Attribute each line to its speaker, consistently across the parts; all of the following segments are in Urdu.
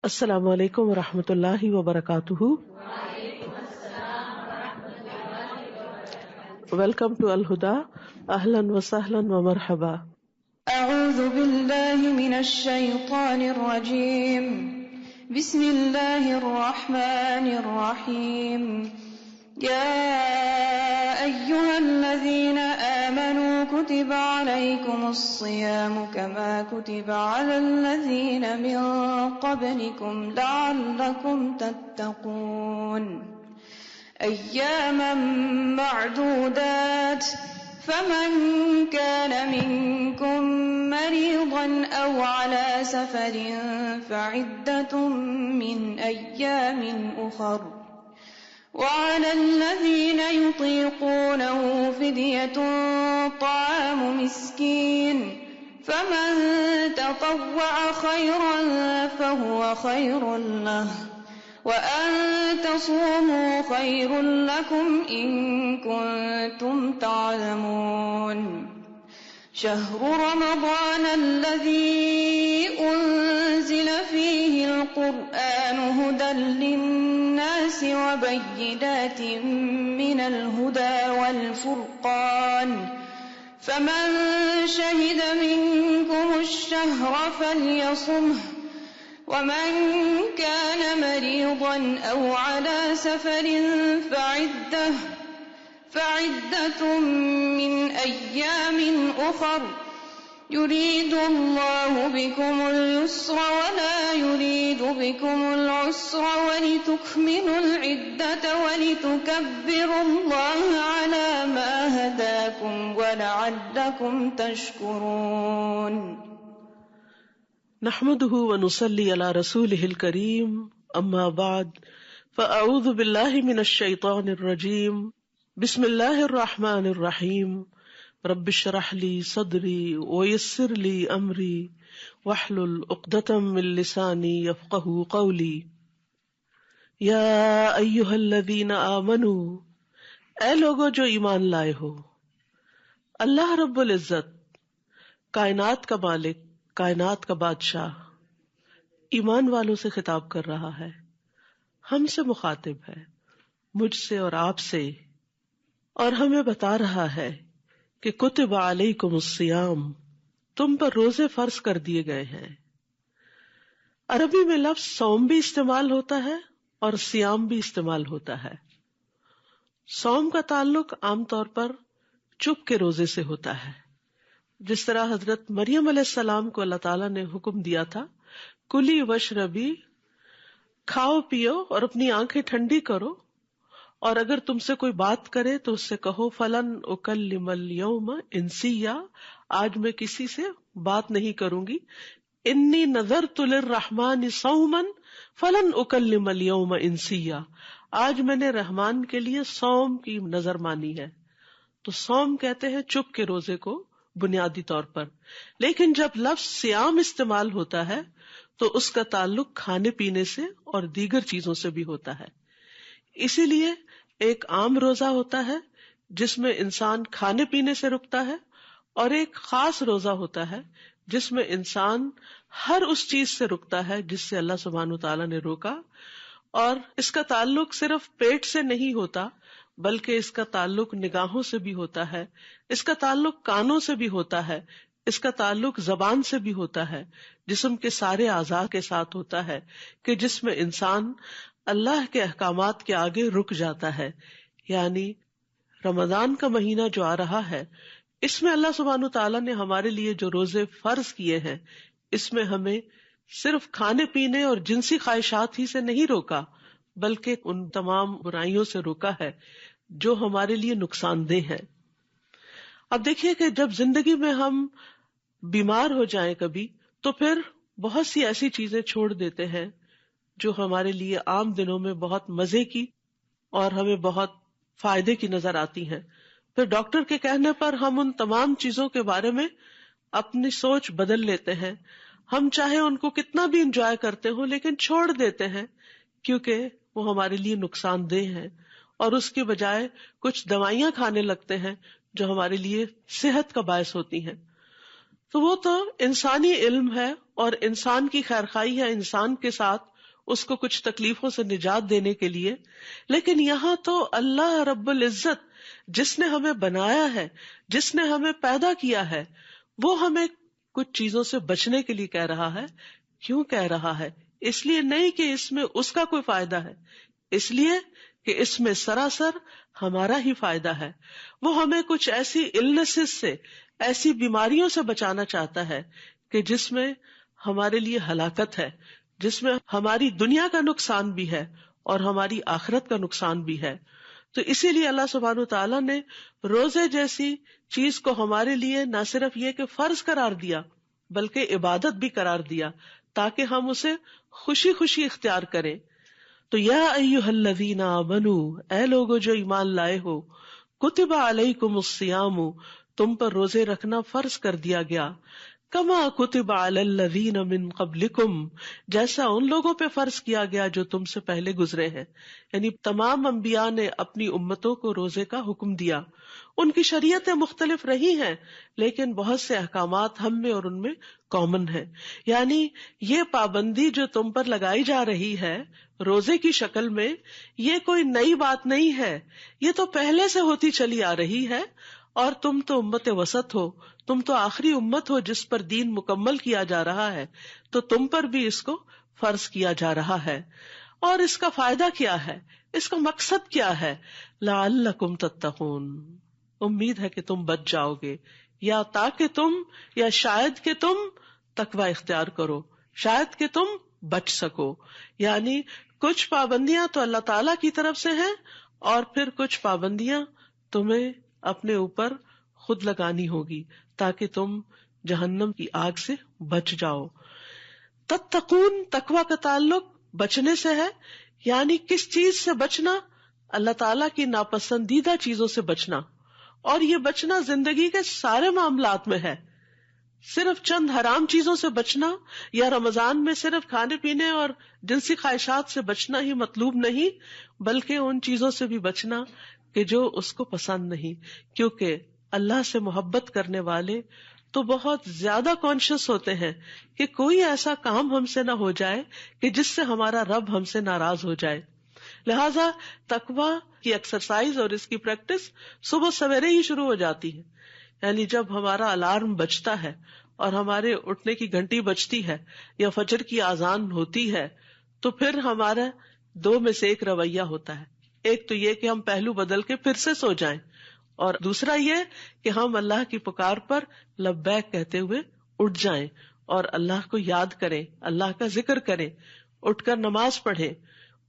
Speaker 1: السلام علیکم ورحمۃ اللہ وبرکاتہ. ویلکم ٹو الہدا. اہلا وسہلا ومرحبا.
Speaker 2: اعوذ باللہ من الشیطان الرجیم. بسم اللہ الرحمن الرحیم. یا ایہا الذین آمنوا کتب علیکم الصیام کما کتب علی الذین من قبلکم لعلکم تتقون ایاما معدودات فمن كان منكم مريضا أو على سفر فعدة من أيام أخر وعلى الذين يطيقونه فدية طعام مسكين فمن تطوع خيرا فهو خير له وَأَن تَصُومُوا خَيْرٌ لَكُمْ إِن كُنتُمْ تَعْلَمُونَ. شَهْرُ رَمَضَانَ الَّذِي أُنزِلَ فِيهِ الْقُرْآنُ هُدًى لِّلنَّاسِ وَبَيِّنَاتٍ مِّنَ الْهُدَى وَالْفُرْقَانِ فَمَن شَهِدَ مِنكُمُ الشَّهْرَ فَلْيَصُمْهُ ومن كان مريضا أو على سفر فعدة من أيام أخر يريد الله بكم اليسر ولا يريد بكم العسر ولتكملوا العدة ولتكبروا الله على ما هداكم ولعلكم تشكرون.
Speaker 1: نحمده ونصلي على رسوله الكريم. اما بعد فاعوذ بالله من الشيطان الرجيم. بسم الله الرحمن الرحيم. رب اشرح لي صدري ويسر لي امري واحلل عقدة من لساني يفقهوا قولي. يا ايها الذين آمنوا، اے لوگو جو ایمان لائے ہو. اللہ رب العزت کائنات کا مالک، کائنات کا بادشاہ ایمان والوں سے خطاب کر رہا ہے، ہم سے مخاطب ہے، مجھ سے اور آپ سے، اور ہمیں بتا رہا ہے کہ کتب علیکم الصیام، تم پر روزے فرض کر دیے گئے ہیں. عربی میں لفظ صوم بھی استعمال ہوتا ہے اور صیام بھی استعمال ہوتا ہے. صوم کا تعلق عام طور پر چپ کے روزے سے ہوتا ہے، جس طرح حضرت مریم علیہ السلام کو اللہ تعالیٰ نے حکم دیا تھا، کلی وشربی، کھاؤ پیو اور اپنی آنکھیں ٹھنڈی کرو، اور اگر تم سے کوئی بات کرے تو اس سے کہو فلن اکلم اليوم انسیا، آج میں کسی سے بات نہیں کروں گی. انی نذرت للرحمن صوما فلن اکلم اليوم انسیا، آج میں نے رحمان کے لیے صوم کی نظر مانی ہے. تو صوم کہتے ہیں چپ کے روزے کو بنیادی طور پر، لیکن جب لفظ صیام استعمال ہوتا ہے تو اس کا تعلق کھانے پینے سے اور دیگر چیزوں سے بھی ہوتا ہے. اسی لیے ایک عام روزہ ہوتا ہے جس میں انسان کھانے پینے سے رکتا ہے، اور ایک خاص روزہ ہوتا ہے جس میں انسان ہر اس چیز سے رکتا ہے جس سے اللہ سبحانہ وتعالیٰ نے روکا. اور اس کا تعلق صرف پیٹ سے نہیں ہوتا بلکہ اس کا تعلق نگاہوں سے بھی ہوتا ہے، اس کا تعلق کانوں سے بھی ہوتا ہے، اس کا تعلق زبان سے بھی ہوتا ہے، جسم کے سارے اعضاء کے ساتھ ہوتا ہے، کہ جس میں انسان اللہ کے احکامات کے آگے رک جاتا ہے. یعنی رمضان کا مہینہ جو آ رہا ہے، اس میں اللہ سبحانہ تعالیٰ نے ہمارے لیے جو روزے فرض کیے ہیں، اس میں ہمیں صرف کھانے پینے اور جنسی خواہشات ہی سے نہیں روکا بلکہ ان تمام برائیوں سے روکا ہے جو ہمارے لیے نقصان دہ ہے. اب دیکھیے کہ جب زندگی میں ہم بیمار ہو جائیں کبھی، تو پھر بہت سی ایسی چیزیں چھوڑ دیتے ہیں جو ہمارے لیے عام دنوں میں بہت مزے کی اور ہمیں بہت فائدے کی نظر آتی ہیں. پھر ڈاکٹر کے کہنے پر ہم ان تمام چیزوں کے بارے میں اپنی سوچ بدل لیتے ہیں. ہم چاہے ان کو کتنا بھی انجوائے کرتے ہوں لیکن چھوڑ دیتے ہیں کیونکہ وہ ہمارے لیے نقصان دہ ہیں، اور اس کے بجائے کچھ دوائیاں کھانے لگتے ہیں جو ہمارے لیے صحت کا باعث ہوتی ہیں. تو وہ تو انسانی علم ہے اور انسان کی خیرخواہی ہے انسان کے ساتھ، اس کو کچھ تکلیفوں سے نجات دینے کے لیے. لیکن یہاں تو اللہ رب العزت جس نے ہمیں بنایا ہے، جس نے ہمیں پیدا کیا ہے، وہ ہمیں کچھ چیزوں سے بچنے کے لیے کہہ رہا ہے. کیوں کہہ رہا ہے؟ اس لیے نہیں کہ اس میں اس کا کوئی فائدہ ہے، اس لیے کہ اس میں سراسر ہمارا ہی فائدہ ہے. وہ ہمیں کچھ ایسی النسز سے، ایسی بیماریوں سے بچانا چاہتا ہے کہ جس میں ہمارے لیے ہلاکت ہے، جس میں ہماری دنیا کا نقصان بھی ہے اور ہماری آخرت کا نقصان بھی ہے. تو اسی لیے اللہ سبحانہ وتعالیٰ نے روزے جیسی چیز کو ہمارے لیے نہ صرف یہ کہ فرض قرار دیا بلکہ عبادت بھی قرار دیا تاکہ ہم اسے خوشی خوشی اختیار کریں. تو یا ایھا الذین آمنوا، اے لوگو جو ایمان لائے ہو، کتب علیکم الصیام، تم پر روزے رکھنا فرض کر دیا گیا، کما کتب علی الذین من قبلکم، جیسا ان لوگوں پہ فرض کیا گیا جو تم سے پہلے گزرے ہیں. یعنی تمام انبیاء نے اپنی امتوں کو روزے کا حکم دیا. ان کی شریعتیں مختلف رہی ہیں لیکن بہت سے احکامات ہم میں اور ان میں کامن ہیں. یعنی یہ پابندی جو تم پر لگائی جا رہی ہے روزے کی شکل میں، یہ کوئی نئی بات نہیں ہے، یہ تو پہلے سے ہوتی چلی آ رہی ہے. اور تم تو امت وسط ہو، تم تو آخری امت ہو جس پر دین مکمل کیا جا رہا ہے، تو تم پر بھی اس کو فرض کیا جا رہا ہے. اور اس کا فائدہ کیا ہے، اس کا مقصد کیا ہے؟ لعلکم تتقون، امید ہے کہ تم بچ جاؤ گے، یا تاکہ تم، یا شاید کہ تم تقوی اختیار کرو، شاید کہ تم بچ سکو. یعنی کچھ پابندیاں تو اللہ تعالی کی طرف سے ہیں اور پھر کچھ پابندیاں تمہیں اپنے اوپر خود لگانی ہوگی تاکہ تم جہنم کی آگ سے بچ جاؤ. تتقون، تقوی کا تعلق بچنے سے ہے. یعنی کس چیز سے بچنا؟ اللہ تعالیٰ کی ناپسندیدہ چیزوں سے بچنا. اور یہ بچنا زندگی کے سارے معاملات میں ہے. صرف چند حرام چیزوں سے بچنا یا رمضان میں صرف کھانے پینے اور جنسی خواہشات سے بچنا ہی مطلوب نہیں، بلکہ ان چیزوں سے بھی بچنا کہ جو اس کو پسند نہیں. کیونکہ اللہ سے محبت کرنے والے تو بہت زیادہ کانشیس ہوتے ہیں کہ کوئی ایسا کام ہم سے نہ ہو جائے کہ جس سے ہمارا رب ہم سے ناراض ہو جائے. لہذا تقوی کی ایکسرسائز اور اس کی پریکٹس صبح سویرے ہی شروع ہو جاتی ہے. یعنی جب ہمارا الارم بجتا ہے اور ہمارے اٹھنے کی گھنٹی بجتی ہے یا فجر کی اذان ہوتی ہے تو پھر ہمارا دو میں سے ایک رویہ ہوتا ہے. ایک تو یہ کہ ہم پہلو بدل کے پھر سے سو جائیں، اور دوسرا یہ کہ ہم اللہ کی پکار پر لبیک کہتے ہوئے اٹھ جائیں اور اللہ کو یاد کریں، اللہ کا ذکر کریں، اٹھ کر نماز پڑھیں.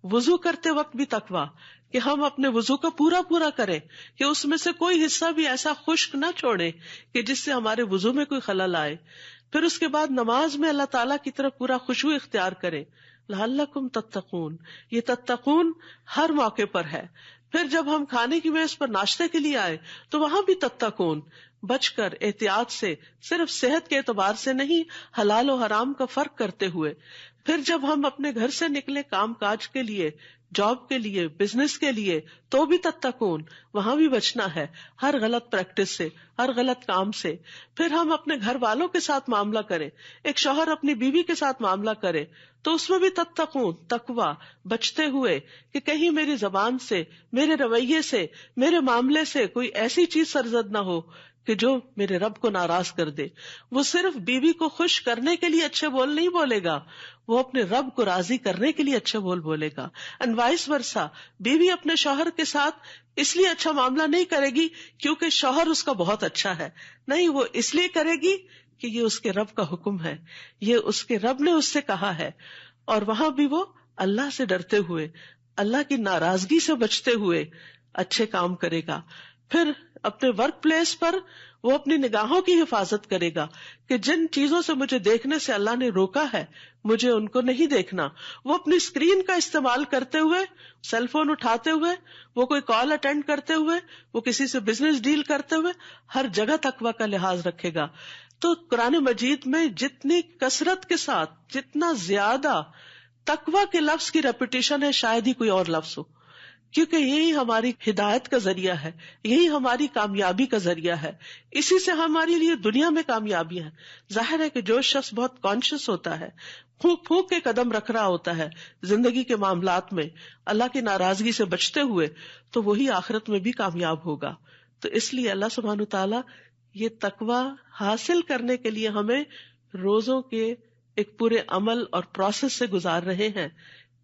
Speaker 1: وضو کرتے وقت بھی تقویٰ کہ ہم اپنے وضو کا پورا کریں کہ اس میں سے کوئی حصہ بھی ایسا خشک نہ چھوڑیں کہ جس سے ہمارے وضو میں کوئی خلل آئے. پھر اس کے بعد نماز میں اللہ تعالیٰ کی طرف پورا خشوع اختیار کریں. لعلکم تتقون، یہ تتقون ہر موقع پر ہے. پھر جب ہم کھانے کی میز پر ناشتے کے لیے آئے تو وہاں بھی تتقون، بچ کر احتیاط سے، صرف صحت کے اعتبار سے نہیں، حلال و حرام کا فرق کرتے ہوئے. پھر جب ہم اپنے گھر سے نکلے کام کاج کے لیے، جاب کے لیے، بزنس کے لیے، تو بھی تتقون، وہاں بھی بچنا ہے ہر غلط پریکٹس سے، ہر غلط کام سے. پھر ہم اپنے گھر والوں کے ساتھ معاملہ کریں، ایک شوہر اپنی بیوی کے ساتھ معاملہ کرے تو اس میں بھی تتقون، تقوی، بچتے ہوئے کہ کہیں میری زبان سے، میرے رویے سے، میرے معاملے سے کوئی ایسی چیز سرزد نہ ہو کہ جو میرے رب کو ناراض کر دے. وہ صرف بیوی کو خوش کرنے کے لیے اچھے بول نہیں بولے گا، وہ اپنے رب کو راضی کرنے کے لیے اچھے بول بولے گا. اینڈ وائس ورسا، بیوی اپنے شوہر کے ساتھ اس لیے اچھا معاملہ نہیں کرے گی کیونکہ شوہر اس کا بہت اچھا ہے، نہیں، وہ اس لیے کرے گی کہ یہ اس کے رب کا حکم ہے، یہ اس کے رب نے اس سے کہا ہے. اور وہاں بھی وہ اللہ سے ڈرتے ہوئے، اللہ کی ناراضگی سے بچتے ہوئے اچھے کام کرے گا. پھر اپنے ورک پلیس پر وہ اپنی نگاہوں کی حفاظت کرے گا کہ جن چیزوں سے مجھے دیکھنے سے اللہ نے روکا ہے مجھے ان کو نہیں دیکھنا. وہ اپنی اسکرین کا استعمال کرتے ہوئے، سیل فون اٹھاتے ہوئے، وہ کوئی کال اٹینڈ کرتے ہوئے، وہ کسی سے بزنس ڈیل کرتے ہوئے ہر جگہ تقوی کا لحاظ رکھے گا. تو قرآن مجید میں جتنی کثرت کے ساتھ، جتنا زیادہ تقوی کے لفظ کی ریپیٹیشن ہے شاید ہی کوئی اور لفظ ہو. کیونکہ یہی ہماری ہدایت کا ذریعہ ہے، یہی ہماری کامیابی کا ذریعہ ہے، اسی سے ہمارے لیے دنیا میں کامیابی ہے۔ ظاہر ہے کہ جو شخص بہت کانشیس ہوتا ہے، پھونک پھونک کے قدم رکھ رہا ہوتا ہے زندگی کے معاملات میں اللہ کی ناراضگی سے بچتے ہوئے، تو وہی آخرت میں بھی کامیاب ہوگا۔ تو اس لیے اللہ سبحانہ وتعالیٰ یہ تقوی حاصل کرنے کے لیے ہمیں روزوں کے ایک پورے عمل اور پروسیس سے گزار رہے ہیں،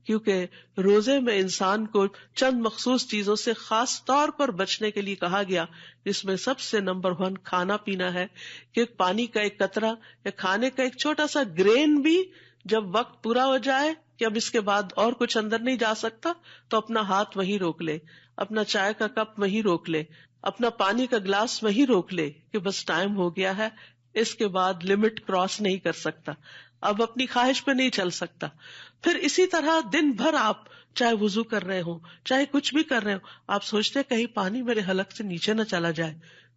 Speaker 1: کیونکہ روزے میں انسان کو چند مخصوص چیزوں سے خاص طور پر بچنے کے لیے کہا گیا، جس میں سب سے نمبر 1 کھانا پینا ہے، کہ پانی کا ایک قطرہ یا کھانے کا ایک چھوٹا سا گرین بھی جب وقت پورا ہو جائے کہ اب اس کے بعد اور کچھ اندر نہیں جا سکتا، تو اپنا ہاتھ وہیں روک لے، اپنا چائے کا کپ وہیں روک لے، اپنا پانی کا گلاس وہیں روک لے کہ بس ٹائم ہو گیا ہے، اس کے بعد لمٹ کراس نہیں کر سکتا، اب اپنی خواہش پہ نہیں چل سکتا۔ پھر اسی طرح دن بھر آپ چاہے وضو کر رہے ہوں، چاہے کچھ بھی کر رہے ہوں، آپ سوچتے ہیں کہیں پانی میرے حلق سے نیچے نہ چلا جائے،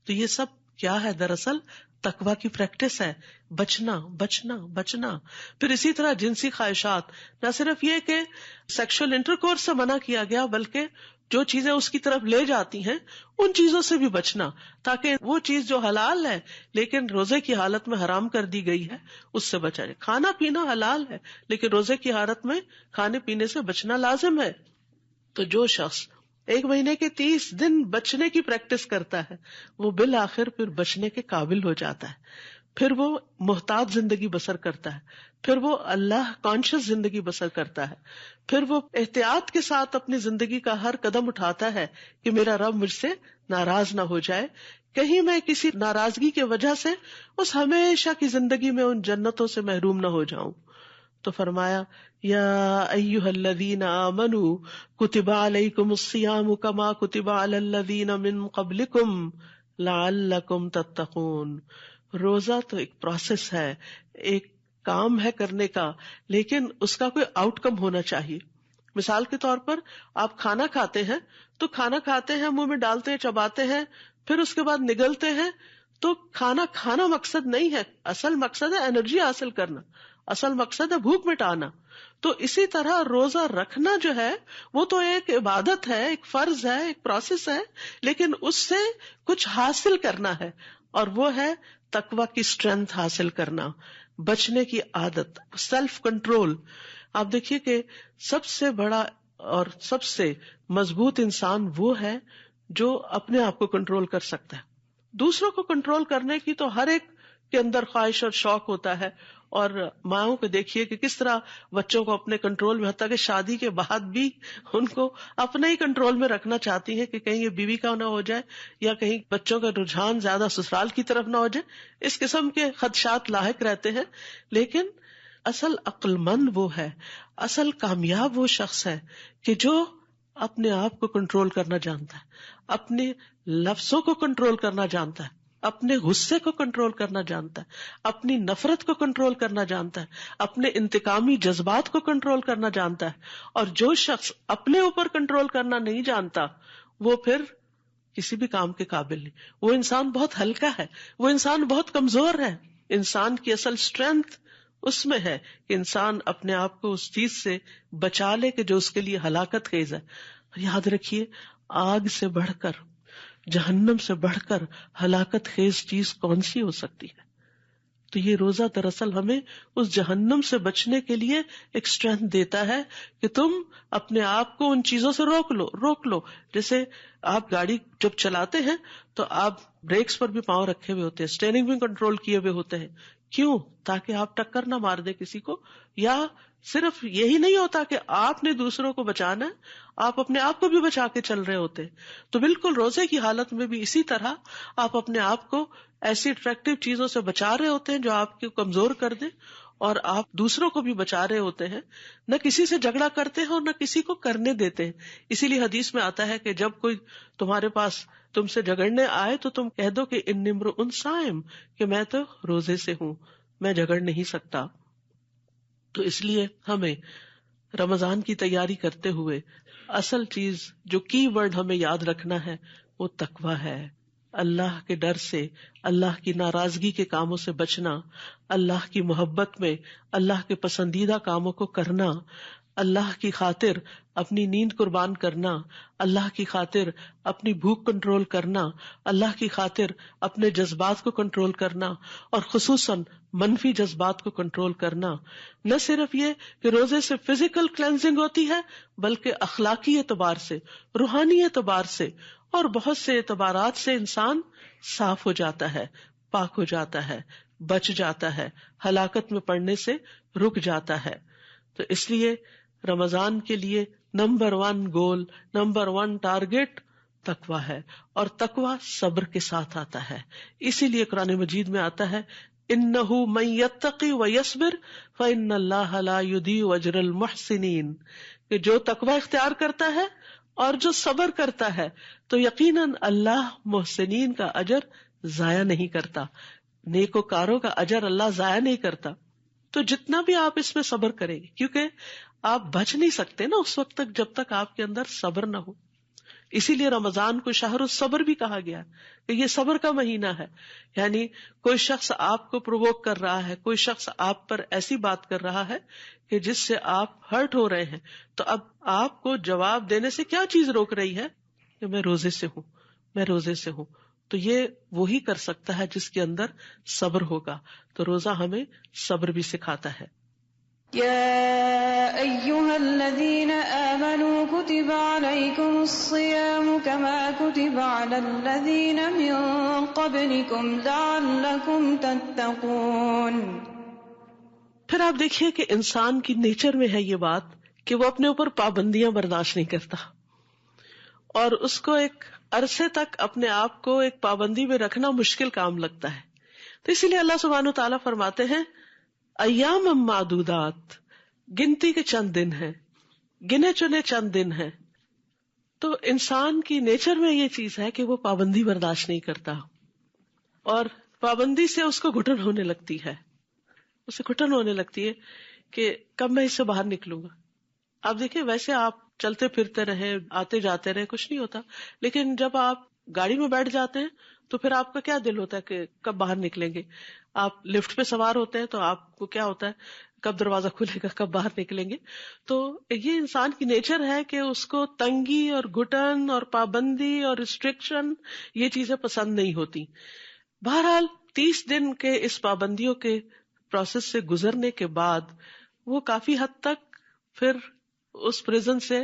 Speaker 1: تو یہ سب کیا ہے؟ دراصل تقویٰ کی پریکٹس ہے، بچنا بچنا بچنا۔ پھر اسی طرح جنسی خواہشات، نہ صرف یہ کہ سیکشل انٹرکورس سے منع کیا گیا، بلکہ جو چیزیں اس کی طرف لے جاتی ہیں ان چیزوں سے بھی بچنا، تاکہ وہ چیز جو حلال ہے لیکن روزے کی حالت میں حرام کر دی گئی ہے اس سے بچا جائے۔ کھانا پینا حلال ہے لیکن روزے کی حالت میں کھانے پینے سے بچنا لازم ہے۔ تو جو شخص 1 مہینے کے 30 دن بچنے کی پریکٹس کرتا ہے، وہ بالآخر پھر بچنے کے قابل ہو جاتا ہے، پھر وہ محتاط زندگی بسر کرتا ہے، پھر وہ اللہ کانشیس زندگی بسر کرتا ہے، پھر وہ احتیاط کے ساتھ اپنی زندگی کا ہر قدم اٹھاتا ہے کہ میرا رب مجھ سے ناراض نہ ہو جائے، کہیں میں کسی ناراضگی کی وجہ سے اس ہمیشہ کی زندگی میں ان جنتوں سے محروم نہ ہو جاؤں۔ تو فرمایا یا ایھا الذین آمنوا کتب علیکم الصیام کما کتب علی الذین من قبلکم لعلکم تتقون۔ روزہ تو ایک پروسیس ہے، ایک کام ہے کرنے کا، لیکن اس کا کوئی آؤٹ کم ہونا چاہیے۔ مثال کے طور پر آپ کھانا کھاتے ہیں تو کھانا کھاتے ہیں، منہ میں ڈالتے ہیں، چباتے ہیں، پھر اس کے بعد نگلتے ہیں، تو کھانا کھانا مقصد نہیں ہے، اصل مقصد ہے انرجی حاصل کرنا، اصل مقصد ہے بھوک مٹانا۔ تو اسی طرح روزہ رکھنا جو ہے وہ تو ایک عبادت ہے، ایک فرض ہے، ایک پروسیس ہے، لیکن اس سے کچھ حاصل کرنا ہے، اور وہ ہے تقویٰ کی اسٹرینتھ حاصل کرنا، بچنے کی عادت، سیلف کنٹرول۔ آپ دیکھیے کہ سب سے بڑا اور سب سے مضبوط انسان وہ ہے جو اپنے آپ کو کنٹرول کر سکتا ہے۔ دوسروں کو کنٹرول کرنے کی تو ہر ایک کے اندر خواہش اور شوق ہوتا ہے، اور ماؤں کو دیکھیے کہ کس طرح بچوں کو اپنے کنٹرول میں، حتیٰ کہ شادی کے بعد بھی ان کو اپنے ہی کنٹرول میں رکھنا چاہتی ہیں کہ کہیں یہ بیوی کا نہ ہو جائے، یا کہیں بچوں کا رجحان زیادہ سسرال کی طرف نہ ہو جائے، اس قسم کے خدشات لاحق رہتے ہیں۔ لیکن اصل عقل مند وہ ہے، اصل کامیاب وہ شخص ہے کہ جو اپنے آپ کو کنٹرول کرنا جانتا ہے، اپنے لفظوں کو کنٹرول کرنا جانتا ہے، اپنے غصے کو کنٹرول کرنا جانتا ہے، اپنی نفرت کو کنٹرول کرنا جانتا ہے، اپنے انتقامی جذبات کو کنٹرول کرنا جانتا ہے۔ اور جو شخص اپنے اوپر کنٹرول کرنا نہیں جانتا، وہ پھر کسی بھی کام کے قابل نہیں، وہ انسان بہت ہلکا ہے، وہ انسان بہت کمزور ہے۔ انسان کی اصل اسٹرینتھ اس میں ہے کہ انسان اپنے آپ کو اس چیز سے بچا لے کہ جو اس کے لیے ہلاکت خیز ہے۔ یاد رکھیے، آگ سے بڑھ کر، جہنم سے بڑھ کر ہلاکت خیز چیز کون سی ہو سکتی ہے؟ تو یہ روزہ دراصل ہمیں اس جہنم سے بچنے کے لیے ایک اسٹرینتھ دیتا ہے کہ تم اپنے آپ کو ان چیزوں سے روک لو۔ جیسے آپ گاڑی جب چلاتے ہیں تو آپ بریکس پر بھی پاؤں رکھے ہوئے ہوتے ہیں، اسٹیئرنگ بھی کنٹرول کیے ہوئے ہوتے ہیں، کیوں؟ تاکہ آپ ٹکر نہ مار دے کسی کو۔ یا صرف یہی نہیں ہوتا کہ آپ نے دوسروں کو بچانا ہے، آپ اپنے آپ کو بھی بچا کے چل رہے ہوتے ہیں۔ تو بالکل روزے کی حالت میں بھی اسی طرح آپ اپنے آپ کو ایسی اٹریکٹیو چیزوں سے بچا رہے ہوتے ہیں جو آپ کو کمزور کر دیں، اور آپ دوسروں کو بھی بچا رہے ہوتے ہیں، نہ کسی سے جھگڑا کرتے ہیں اور نہ کسی کو کرنے دیتے ہیں۔ اسی لیے حدیث میں آتا ہے کہ جب کوئی تمہارے پاس تم سے جھگڑنے آئے تو تم کہہ دو کہ انی امرؤ صائم، کہ میں تو روزے سے ہوں، میں جھگڑ نہیں سکتا۔ تو اس لیے ہمیں رمضان کی تیاری کرتے ہوئے اصل چیز جو کی ورڈ ہمیں یاد رکھنا ہے وہ تقویٰ ہے، اللہ کے ڈر سے، اللہ کی ناراضگی کے کاموں سے بچنا، اللہ کی محبت میں اللہ کے پسندیدہ کاموں کو کرنا، اللہ کی خاطر اپنی نیند قربان کرنا، اللہ کی خاطر اپنی بھوک کنٹرول کرنا، اللہ کی خاطر اپنے جذبات کو کنٹرول کرنا، اور خصوصاً منفی جذبات کو کنٹرول کرنا. نہ صرف یہ کہ روزے سے فزیکل کلینزنگ ہوتی ہے، بلکہ اخلاقی اعتبار سے، روحانی اعتبار سے اور بہت سے اعتبارات سے انسان صاف ہو جاتا ہے، پاک ہو جاتا ہے، بچ جاتا ہے، ہلاکت میں پڑنے سے رک جاتا ہے. تو اس لیے رمضان کے لیے نمبر 1 گول، نمبر 1 ٹارگٹ تقویٰ ہے، اور تقویٰ صبر کے ساتھ آتا ہے. اسی لیے قرآن مجید میں آتا ہے اِنَّهُ مَن يَتَّقِ وَيَصْبِرْ فَإِنَّ اللَّهَ لَا يُضِيعُ أَجْرَ الْمُحْسِنِينَ، کہ جو تقویٰ اختیار کرتا ہے اور جو صبر کرتا ہے تو یقیناً اللہ محسنین کا اجر ضائع نہیں کرتا، نیکوکاروں کا اجر اللہ ضائع نہیں کرتا. تو جتنا بھی آپ اس میں صبر کریں گے، کیونکہ آپ بچ نہیں سکتے نا اس وقت تک جب تک آپ کے اندر صبر نہ ہو. اسی لیے رمضان کو شہر الصبر بھی کہا گیا کہ یہ صبر کا مہینہ ہے. یعنی کوئی شخص آپ کو پرووک کر رہا ہے، کوئی شخص آپ پر ایسی بات کر رہا ہے کہ جس سے آپ ہرٹ ہو رہے ہیں، تو اب آپ کو جواب دینے سے کیا چیز روک رہی ہے کہ میں روزے سے ہوں، میں روزے سے ہوں. تو یہ وہی کر سکتا ہے جس کے اندر صبر ہوگا. تو روزہ ہمیں صبر بھی سکھاتا ہے.
Speaker 2: يا أيها الذين آمنوا كتب عليكم الصيام كما كتب على الذين من قبلكم لعلكم تتقون.
Speaker 1: پھر آپ دیکھیے کہ انسان کی نیچر میں ہے یہ بات کہ وہ اپنے اوپر پابندیاں برداشت نہیں کرتا، اور اس کو ایک عرصے تک اپنے آپ کو ایک پابندی میں رکھنا مشکل کام لگتا ہے. تو اسی لیے اللہ سبحانہ وتعالیٰ فرماتے ہیں ایام معدودات، گنتی کے چند دن ہیں، گنے چنے چند دن ہیں. تو انسان کی نیچر میں یہ چیز ہے کہ وہ پابندی برداشت نہیں کرتا، اور پابندی سے اس کو گھٹن ہونے لگتی ہے، اسے گھٹن ہونے لگتی ہے کہ کب میں اس سے باہر نکلوں گا. آپ دیکھیں ویسے آپ چلتے پھرتے رہے، آتے جاتے رہے، کچھ نہیں ہوتا، لیکن جب آپ گاڑی میں بیٹھ جاتے ہیں تو پھر آپ کا کیا دل ہوتا ہے کہ کب باہر نکلیں گے. آپ لفٹ پہ سوار ہوتے ہیں تو آپ کو کیا ہوتا ہے کب دروازہ کھلے گا، کب باہر نکلیں گے. تو یہ انسان کی نیچر ہے کہ اس کو تنگی اور گھٹن اور پابندی اور ریسٹرکشن یہ چیزیں پسند نہیں ہوتی. بہرحال 30 دن کے اس پابندیوں کے پروسیس سے گزرنے کے بعد وہ کافی حد تک پھر اس پریزن سے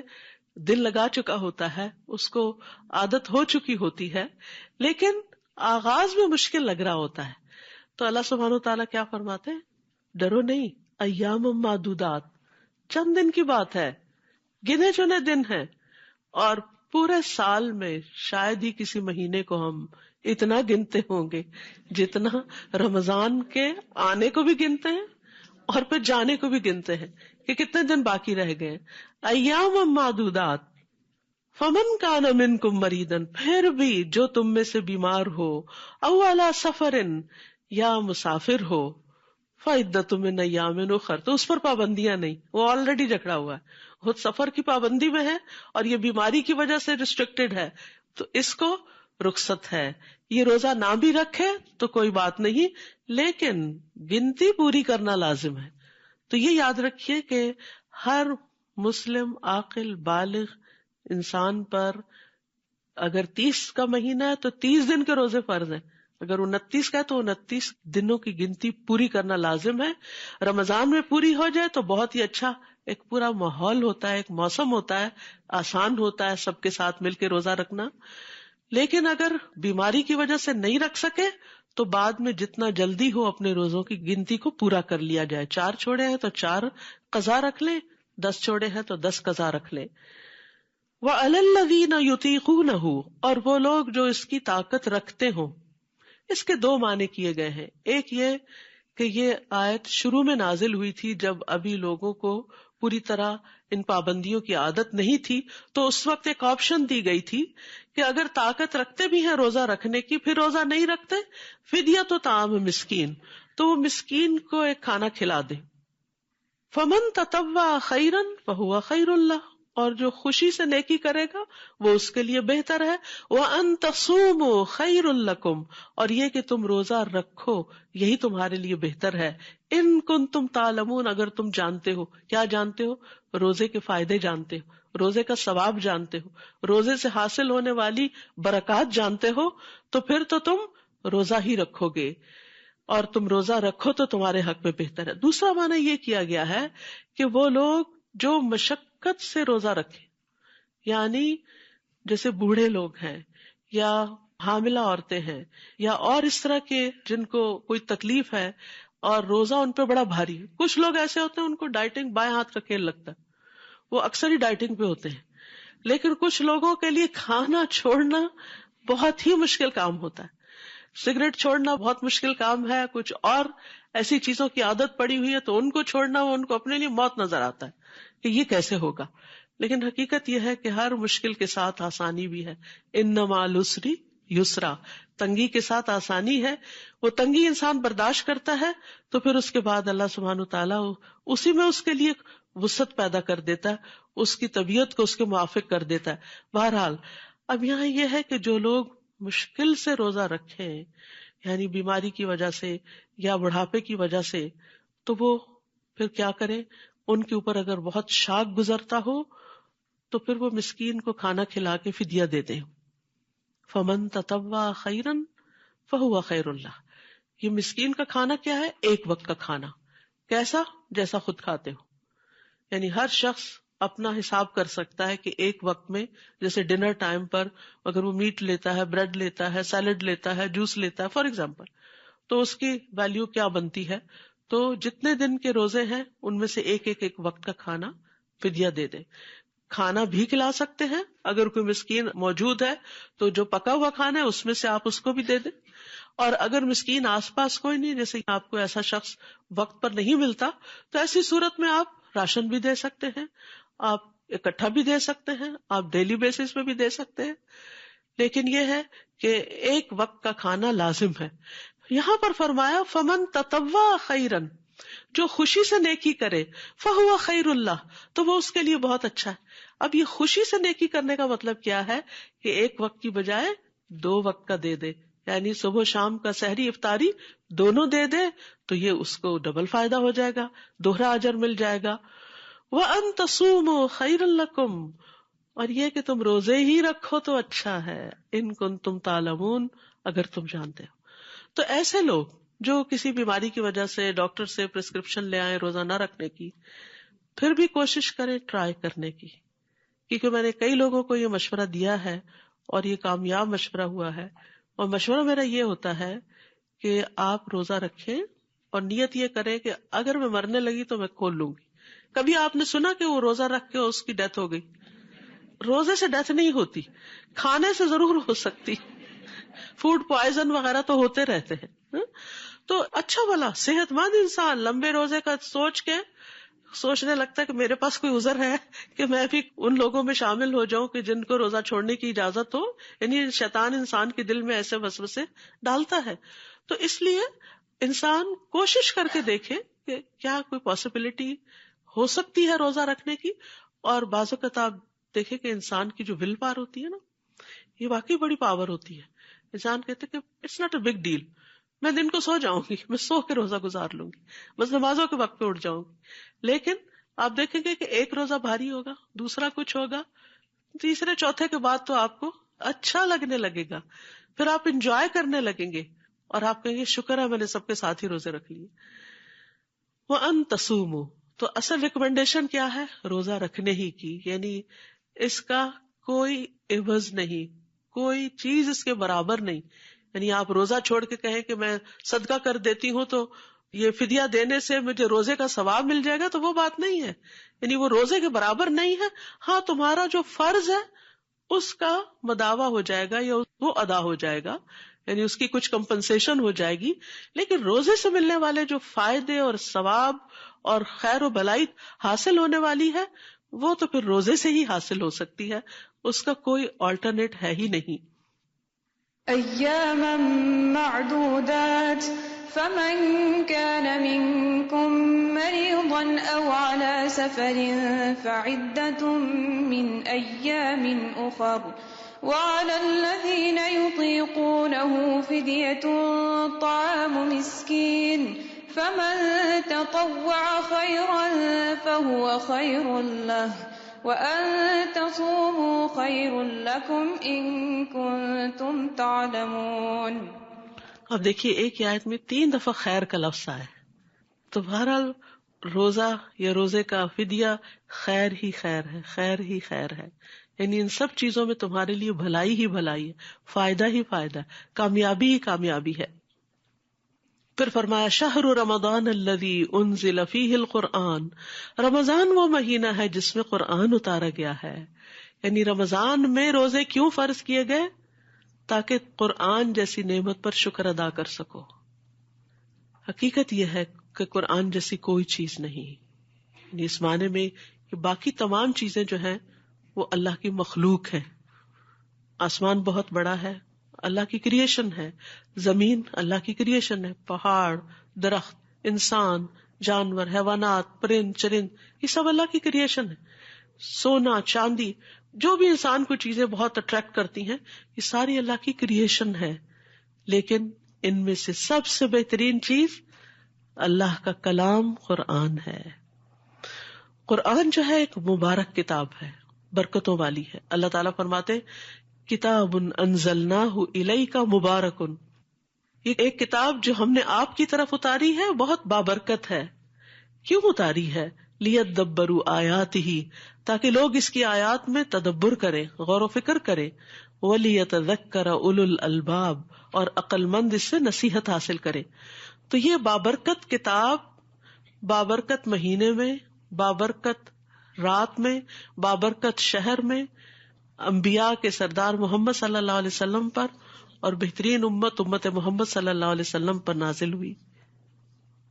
Speaker 1: دل لگا چکا ہوتا ہے، اس کو عادت ہو چکی ہوتی ہے، لیکن آغاز میں مشکل لگ رہا ہوتا ہے. تو اللہ سبحانہ وتعالیٰ کیا فرماتے ہیں، ڈرو نہیں، ایام معدودات، چند دن کی بات ہے، گنے چنے دن ہیں، اور پورے سال میں شاید ہی کسی مہینے کو ہم اتنا گنتے ہوں گے جتنا رمضان کے آنے کو بھی گنتے ہیں اور پھر جانے کو بھی گنتے ہیں کہ کتنے دن باقی رہ گئے. ایام معدودات فمن کان منکم مریضا، پھر بھی جو تم میں سے بیمار ہو، او علی سفر، یا مسافر ہو، فعدۃ من ایام اخر، تو اس پر پابندیاں نہیں، وہ آلریڈی جکڑا ہوا ہے، خود سفر کی پابندی میں ہے اور یہ بیماری کی وجہ سے ریسٹرکٹیڈ ہے، تو اس کو رخصت ہے. یہ روزہ نہ بھی رکھے تو کوئی بات نہیں، لیکن گنتی پوری کرنا لازم ہے. تو یہ یاد رکھیے کہ ہر مسلم عاقل بالغ انسان پر اگر 30 کا مہینہ ہے تو 30 دن کے روزے فرض ہیں، اگر 29 کا ہے تو 29 دنوں کی گنتی پوری کرنا لازم ہے. رمضان میں پوری ہو جائے تو بہت ہی اچھا، ایک پورا ماحول ہوتا ہے، ایک موسم ہوتا ہے، آسان ہوتا ہے سب کے ساتھ مل کے روزہ رکھنا. لیکن اگر بیماری کی وجہ سے نہیں رکھ سکے تو بعد میں جتنا جلدی ہو اپنے روزوں کی گنتی کو پورا کر لیا جائے. 4 چھوڑے ہیں تو 4 قضا رکھ لیں، 10 چھوڑے ہیں تو 10 قضا رکھ لیں. وَعَلَى الَّذِينَ يُطِيقُونَهُ، اور وہ لوگ جو اس کی طاقت رکھتے ہوں. اس کے 2 معنی کیے گئے ہیں. ایک یہ کہ یہ آیت شروع میں نازل ہوئی تھی جب ابھی لوگوں کو پوری طرح ان پابندیوں کی عادت نہیں تھی، تو اس وقت ایک آپشن دی گئی تھی کہ اگر طاقت رکھتے بھی ہیں روزہ رکھنے کی، پھر روزہ نہیں رکھتے، فدیہ طعام مسکین، تو وہ مسکین کو ایک کھانا کھلا دیں. فمن تطوع خیرا فہو خیر اللہ، اور جو خوشی سے نیکی کرے گا وہ اس کے لیے بہتر ہے. وَأَن تَصُومُوا خَيْرٌ لَكُمْ، اور یہ کہ تم روزہ رکھو یہی تمہارے لیے بہتر ہے. ان کنتم تعلمون، اگر تم جانتے ہو. کیا جانتے ہو؟ روزے کے فائدے جانتے ہو، روزے کا ثواب جانتے ہو، روزے سے حاصل ہونے والی برکات جانتے ہو، تو پھر تو تم روزہ ہی رکھو گے، اور تم روزہ رکھو تو تمہارے حق میں بہتر ہے. دوسرا معنی یہ کیا گیا ہے کہ وہ لوگ جو مشقت سے روزہ رکھے، یعنی جیسے بوڑھے لوگ ہیں یا حاملہ عورتیں ہیں یا اور اس طرح کے جن کو کوئی تکلیف ہے اور روزہ ان پہ بڑا بھاری. کچھ لوگ ایسے ہوتے ہیں ان کو ڈائٹنگ بائیں ہاتھ کا کھیل لگتا ہے، وہ اکثر ہی ڈائٹنگ پہ ہوتے ہیں. لیکن کچھ لوگوں کے لیے کھانا چھوڑنا بہت ہی مشکل کام ہوتا ہے. سگریٹ چھوڑنا بہت مشکل کام ہے، کچھ اور ایسی چیزوں کی عادت پڑی ہوئی ہے تو ان کو چھوڑنا وہ ان کو اپنے لیے موت نظر آتا ہے کہ یہ کیسے ہوگا. لیکن حقیقت یہ ہے کہ ہر مشکل کے ساتھ آسانی بھی ہے. ان مع العسر یسرا، تنگی کے ساتھ آسانی ہے. وہ تنگی انسان برداشت کرتا ہے تو پھر اس کے بعد اللہ سبحانہ وتعالیٰ اسی میں اس کے لیے وسعت پیدا کر دیتا ہے، اس کی طبیعت کو اس کے موافق کر دیتا ہے. بہرحال اب یہاں یہ ہے کہ جو لوگ مشکل سے روزہ رکھیں، یعنی بیماری کی وجہ سے یا بڑھاپے کی وجہ سے، تو وہ پھر کیا کریں؟ ان کے اوپر اگر بہت شاق گزرتا ہو تو پھر وہ مسکین کو کھانا کھلا کے فدیہ دے دیں. فمن تطوع خیرا فہو خیر اللہ. یہ مسکین کا کھانا کیا ہے؟ ایک وقت کا کھانا. کیسا؟ جیسا خود کھاتے ہو. یعنی ہر شخص اپنا حساب کر سکتا ہے کہ ایک وقت میں، جیسے ڈنر ٹائم پر اگر وہ میٹ لیتا ہے، بریڈ لیتا ہے، سیلڈ لیتا ہے، جوس لیتا ہے فار ایگزامپل، تو اس کی ویلیو کیا بنتی ہے. تو جتنے دن کے روزے ہیں ان میں سے ایک وقت کا کھانا فدیہ دے دیں. کھانا بھی کھلا سکتے ہیں، اگر کوئی مسکین موجود ہے تو جو پکا ہوا کھانا ہے اس میں سے آپ اس کو بھی دے دیں. اور اگر مسکین آس پاس کوئی نہیں، جیسے آپ کو ایسا شخص وقت پر نہیں ملتا، تو ایسی صورت میں آپ راشن بھی دے سکتے ہیں، آپ اکٹھا بھی دے سکتے ہیں، آپ ڈیلی بیسس پہ بھی دے سکتے ہیں. لیکن یہ ہے کہ ایک وقت کا کھانا لازم ہے. یہاں پر فرمایا فمن تطوع خیرن، جو خوشی سے نیکی کرے، فہو خیر اللہ، تو وہ اس کے لیے بہت اچھا ہے. اب یہ خوشی سے نیکی کرنے کا مطلب کیا ہے کہ ایک وقت کی بجائے 2 وقت کا دے دے، یعنی صبح شام کا سحری افطاری دونوں دے دے تو یہ اس کو ڈبل فائدہ ہو جائے گا، دوہرا اجر مل جائے گا. وَأَن تَصُومُوا خَيْرٌ لَكُمْ، اور یہ کہ تم روزے ہی رکھو تو اچھا ہے. ان کنتم تعلمون، اگر تم جانتے ہو. تو ایسے لوگ جو کسی بیماری کی وجہ سے ڈاکٹر سے پرسکرپشن لے آئے روزہ نہ رکھنے کی، پھر بھی کوشش کریں ٹرائی کرنے کی، کیونکہ میں نے کئی لوگوں کو یہ مشورہ دیا ہے اور یہ کامیاب مشورہ ہوا ہے. اور مشورہ میرا یہ ہوتا ہے کہ آپ روزہ رکھیں اور نیت یہ کریں کہ اگر میں مرنے لگی تو میں کھول لوں گی. کبھی آپ نے سنا کہ وہ روزہ رکھ کے اس کی ڈیتھ ہو گئی؟ روزے سے ڈیتھ نہیں ہوتی، کھانے سے ضرور ہو سکتی، فوڈ پوائزن وغیرہ تو ہوتے رہتے ہیں. تو اچھا بھلا صحت مند انسان لمبے روزے کا سوچ کے سوچنے لگتا ہے کہ میرے پاس کوئی عذر ہے کہ میں بھی ان لوگوں میں شامل ہو جاؤں کہ جن کو روزہ چھوڑنے کی اجازت ہو. یعنی شیطان انسان کے دل میں ایسے وسوسے ڈالتا ہے. تو اس لیے انسان کوشش کر کے دیکھے کہ کیا کوئی پاسبلٹی ہو سکتی ہے روزہ رکھنے کی. اور بعض اوقات آپ دیکھیں کہ انسان کی جو ول پاور ہوتی ہے نا، یہ واقعی بڑی پاور ہوتی ہے. انسان کہتے کہ it's not a big deal, میں دن کو سو جاؤں گی، میں سو کے روزہ گزار لوں گی، بس نمازوں کے وقت پہ اٹھ جاؤں گی. لیکن آپ دیکھیں گے کہ ایک روزہ بھاری ہوگا، دوسرا کچھ ہوگا، تیسرے چوتھے کے بعد تو آپ کو اچھا لگنے لگے گا، پھر آپ انجوائے کرنے لگیں گے اور آپ کہیں گے شکر ہے میں نے سب کے ساتھ ہی روزے رکھ لیے. وَأَن تَصُومُوا، تو اصل ریکمنڈیشن کیا ہے؟ روزہ رکھنے ہی کی. یعنی اس کا کوئی عوض نہیں، کوئی چیز اس کے برابر نہیں. یعنی آپ روزہ چھوڑ کے کہیں کہ میں صدقہ کر دیتی ہوں تو یہ فدیہ دینے سے مجھے روزے کا ثواب مل جائے گا، تو وہ بات نہیں ہے. یعنی وہ روزے کے برابر نہیں ہے. ہاں تمہارا جو فرض ہے اس کا مداوع ہو جائے گا یا وہ ادا ہو جائے گا، یعنی اس کی کچھ کمپنسیشن ہو جائے گی. لیکن روزے سے ملنے والے جو فائدے اور ثواب اور خیر و بلائی حاصل ہونے والی ہے وہ تو پھر روزے سے ہی حاصل ہو سکتی ہے، اس کا کوئی آلٹرنیٹ ہے ہی نہیں.
Speaker 2: ایاما معدودات فمن كان منكم مريضا أو على سفر فعدة من أيام أخر وعلى الذين يطيقونه فدية طعام مسكين فمن تطوع خيرا فهو خير له وأن تصوموا خير لكم إن كنتم تعلمون.
Speaker 1: اب دیکھیے ایک آیت میں 3 دفعہ خیر کا لفظ آیا، تو بہرحال روزہ یا روزے کا فدیہ خیر ہی خیر ہے، خیر ہی خیر ہے، یعنی ان سب چیزوں میں تمہارے لیے بھلائی ہی بھلائی ہے، فائدہ ہی فائدہ ہے، کامیابی ہی کامیابی ہے. پھر فرمایا شہر رمضان الذی انزل فیہ القرآن، رمضان وہ مہینہ ہے جس میں قرآن اتارا گیا ہے. یعنی رمضان میں روزے کیوں فرض کیے گئے؟ تاکہ قرآن جیسی نعمت پر شکر ادا کر سکو. حقیقت یہ ہے کہ قرآن جیسی کوئی چیز نہیں، یعنی اس معنی میں کہ باقی تمام چیزیں جو ہیں وہ اللہ کی مخلوق ہے. آسمان بہت بڑا ہے، اللہ کی کریشن ہے، زمین اللہ کی کریشن ہے، پہاڑ، درخت، انسان، جانور، حیوانات، پرند چرند، یہ سب اللہ کی کریشن ہے. سونا، چاندی، جو بھی انسان کو چیزیں بہت اٹریکٹ کرتی ہیں، یہ ساری اللہ کی کریشن ہے. لیکن ان میں سے سب سے بہترین چیز اللہ کا کلام قرآن ہے. قرآن جو ہے ایک مبارک کتاب ہے، برکتوں والی ہے. اللہ تعالیٰ فرماتے کتاب انزلناہ الیک مبارک، یہ ایک کتاب جو ہم نے آپ کی طرف اتاری ہے بہت بابرکت ہے. کیوں اتاری ہے؟ لیدبروا آیاتہ، تاکہ لوگ اس کی آیات میں تدبر کریں، غور و فکر کریں. ولیتذکر اولو الالباب، اور عقل مند اس سے نصیحت حاصل کریں. تو یہ بابرکت کتاب بابرکت مہینے میں، بابرکت رات میں، بابرکت شہر میں، انبیاء کے سردار محمد صلی اللہ علیہ وسلم پر اور بہترین امت محمد صلی اللہ علیہ وسلم پر نازل ہوئی.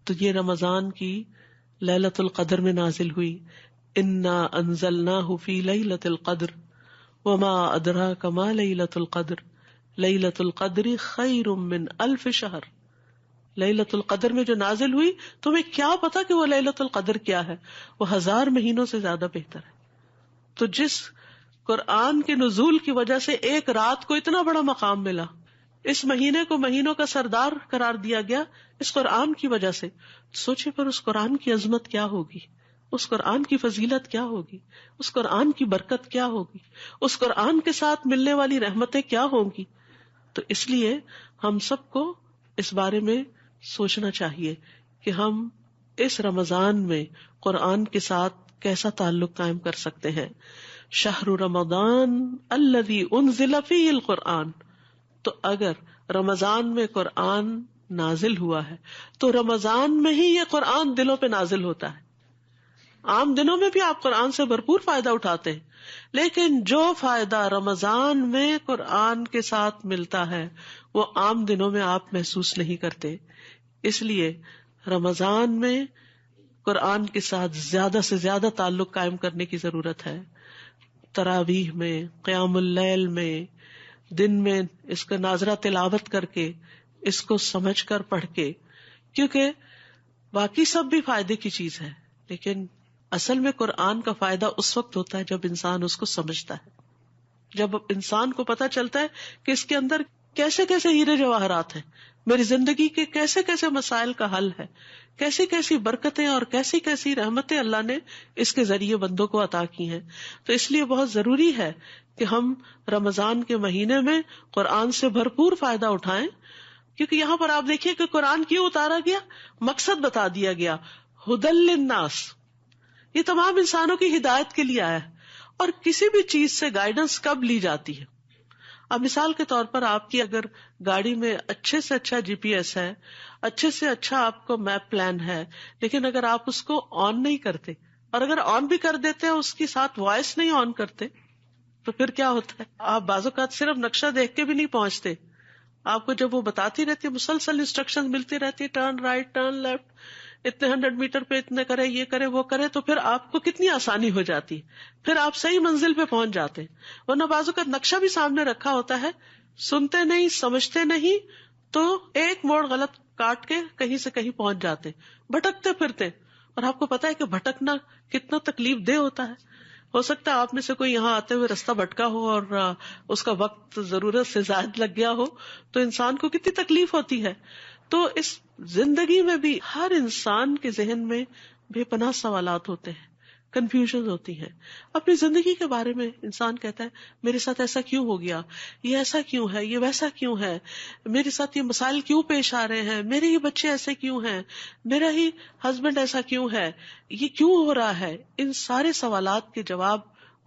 Speaker 1: تو یہ رمضان کی لیلۃ القدر میں نازل ہوئی. انا انزلناہ فی لیلۃ القدر وما ادراک ما لیلۃ القدر لیلۃ القدر خیر من الف شہر. لیلۃ القدر میں جو نازل ہوئی، تمہیں کیا پتا کہ وہ لیلۃ القدر کیا ہے؟ وہ 1000 مہینوں سے زیادہ بہتر ہے. تو جس قرآن کے نزول کی وجہ سے ایک رات کو اتنا بڑا مقام ملا، اس مہینے کو مہینوں کا سردار قرار دیا گیا اس قرآن کی وجہ سے. سوچے پر اس قرآن کی عظمت کیا ہوگی، اس قرآن کی فضیلت کیا ہوگی، اس قرآن کی برکت کیا ہوگی، اس قرآن کے ساتھ ملنے والی رحمتیں کیا ہوں گی. تو اس لیے ہم سب کو اس بارے میں سوچنا چاہیے کہ ہم اس رمضان میں قرآن کے ساتھ کیسا تعلق قائم کر سکتے ہیں. شہر رمضان الذی انزل فیہ القرآن، تو اگر رمضان میں قرآن نازل ہوا ہے تو رمضان میں ہی یہ قرآن دلوں پہ نازل ہوتا ہے. عام دنوں میں بھی آپ قرآن سے بھرپور فائدہ اٹھاتے ہیں، لیکن جو فائدہ رمضان میں قرآن کے ساتھ ملتا ہے وہ عام دنوں میں آپ محسوس نہیں کرتے. اس لیے رمضان میں قرآن کے ساتھ زیادہ سے زیادہ تعلق قائم کرنے کی ضرورت ہے. تراویح میں، قیام اللیل میں، دن میں اس کا ناظرہ تلاوت کر کے، اس کو سمجھ کر پڑھ کے، کیونکہ باقی سب بھی فائدے کی چیز ہے، لیکن اصل میں قرآن کا فائدہ اس وقت ہوتا ہے جب انسان اس کو سمجھتا ہے، جب انسان کو پتہ چلتا ہے کہ اس کے اندر کیسے کیسے ہیرے جواہرات ہیں، میری زندگی کے کیسے کیسے مسائل کا حل ہے، کیسی کیسی برکتیں اور کیسی کیسی رحمتیں اللہ نے اس کے ذریعے بندوں کو عطا کی ہیں. تو اس لیے بہت ضروری ہے کہ ہم رمضان کے مہینے میں قرآن سے بھرپور فائدہ اٹھائیں، کیونکہ یہاں پر آپ دیکھیے کہ قرآن کیوں اتارا گیا، مقصد بتا دیا گیا، ھدی للناس، یہ تمام انسانوں کی ہدایت کے لیے آیا ہے. اور کسی بھی چیز سے گائیڈنس کب لی جاتی ہے؟ اب مثال کے طور پر آپ کی اگر گاڑی میں اچھے سے اچھا GPS ہے، اچھے سے اچھا آپ کو میپ پلان ہے، لیکن اگر آپ اس کو آن نہیں کرتے، اور اگر آن بھی کر دیتے ہیں اس کے ساتھ وائس نہیں آن کرتے، تو پھر کیا ہوتا ہے؟ آپ بعض اوقات صرف نقشہ دیکھ کے بھی نہیں پہنچتے. آپ کو جب وہ بتاتی رہتی ہے، مسلسل انسٹرکشن ملتی رہتی ہے، ٹرن رائٹ، ٹرن لیفٹ، اتنے 100 میٹر پہ اتنے کرے، یہ کرے، وہ کرے، تو پھر آپ کو کتنی آسانی ہو جاتی ہے، پھر آپ صحیح منزل پہ پہنچ جاتے ہیں. ورنہ بعض اوقات نقشہ بھی سامنے رکھا ہوتا ہے، سنتے نہیں، سمجھتے نہیں، تو ایک موڑ غلط کاٹ کے کہیں سے کہیں پہنچ جاتے، بھٹکتے پھرتے. اور آپ کو پتا ہے کہ بھٹکنا کتنا تکلیف دہ ہوتا ہے. ہو سکتا ہے آپ میں سے کوئی یہاں آتے ہوئے رستہ بھٹکا ہو اور اس کا وقت ضرورت سے زائد لگ گیا ہو، تو انسان کو کتنی تکلیف ہوتی ہے. تو اس زندگی میں بھی ہر انسان کے ذہن میں بے پناہ سوالات ہوتے ہیں، کنفیوژن ہوتی ہیں. اپنی زندگی کے بارے میں انسان کہتا ہے میرے ساتھ ایسا کیوں ہو گیا، یہ ایسا کیوں ہے، یہ ویسا کیوں ہے، میرے ساتھ یہ مسائل کیوں پیش آ رہے ہیں، میرے ہی بچے ایسے کیوں ہیں، میرا ہی ہسبینڈ ایسا کیوں ہے، یہ کیوں ہو رہا ہے. ان سارے سوالات کے جواب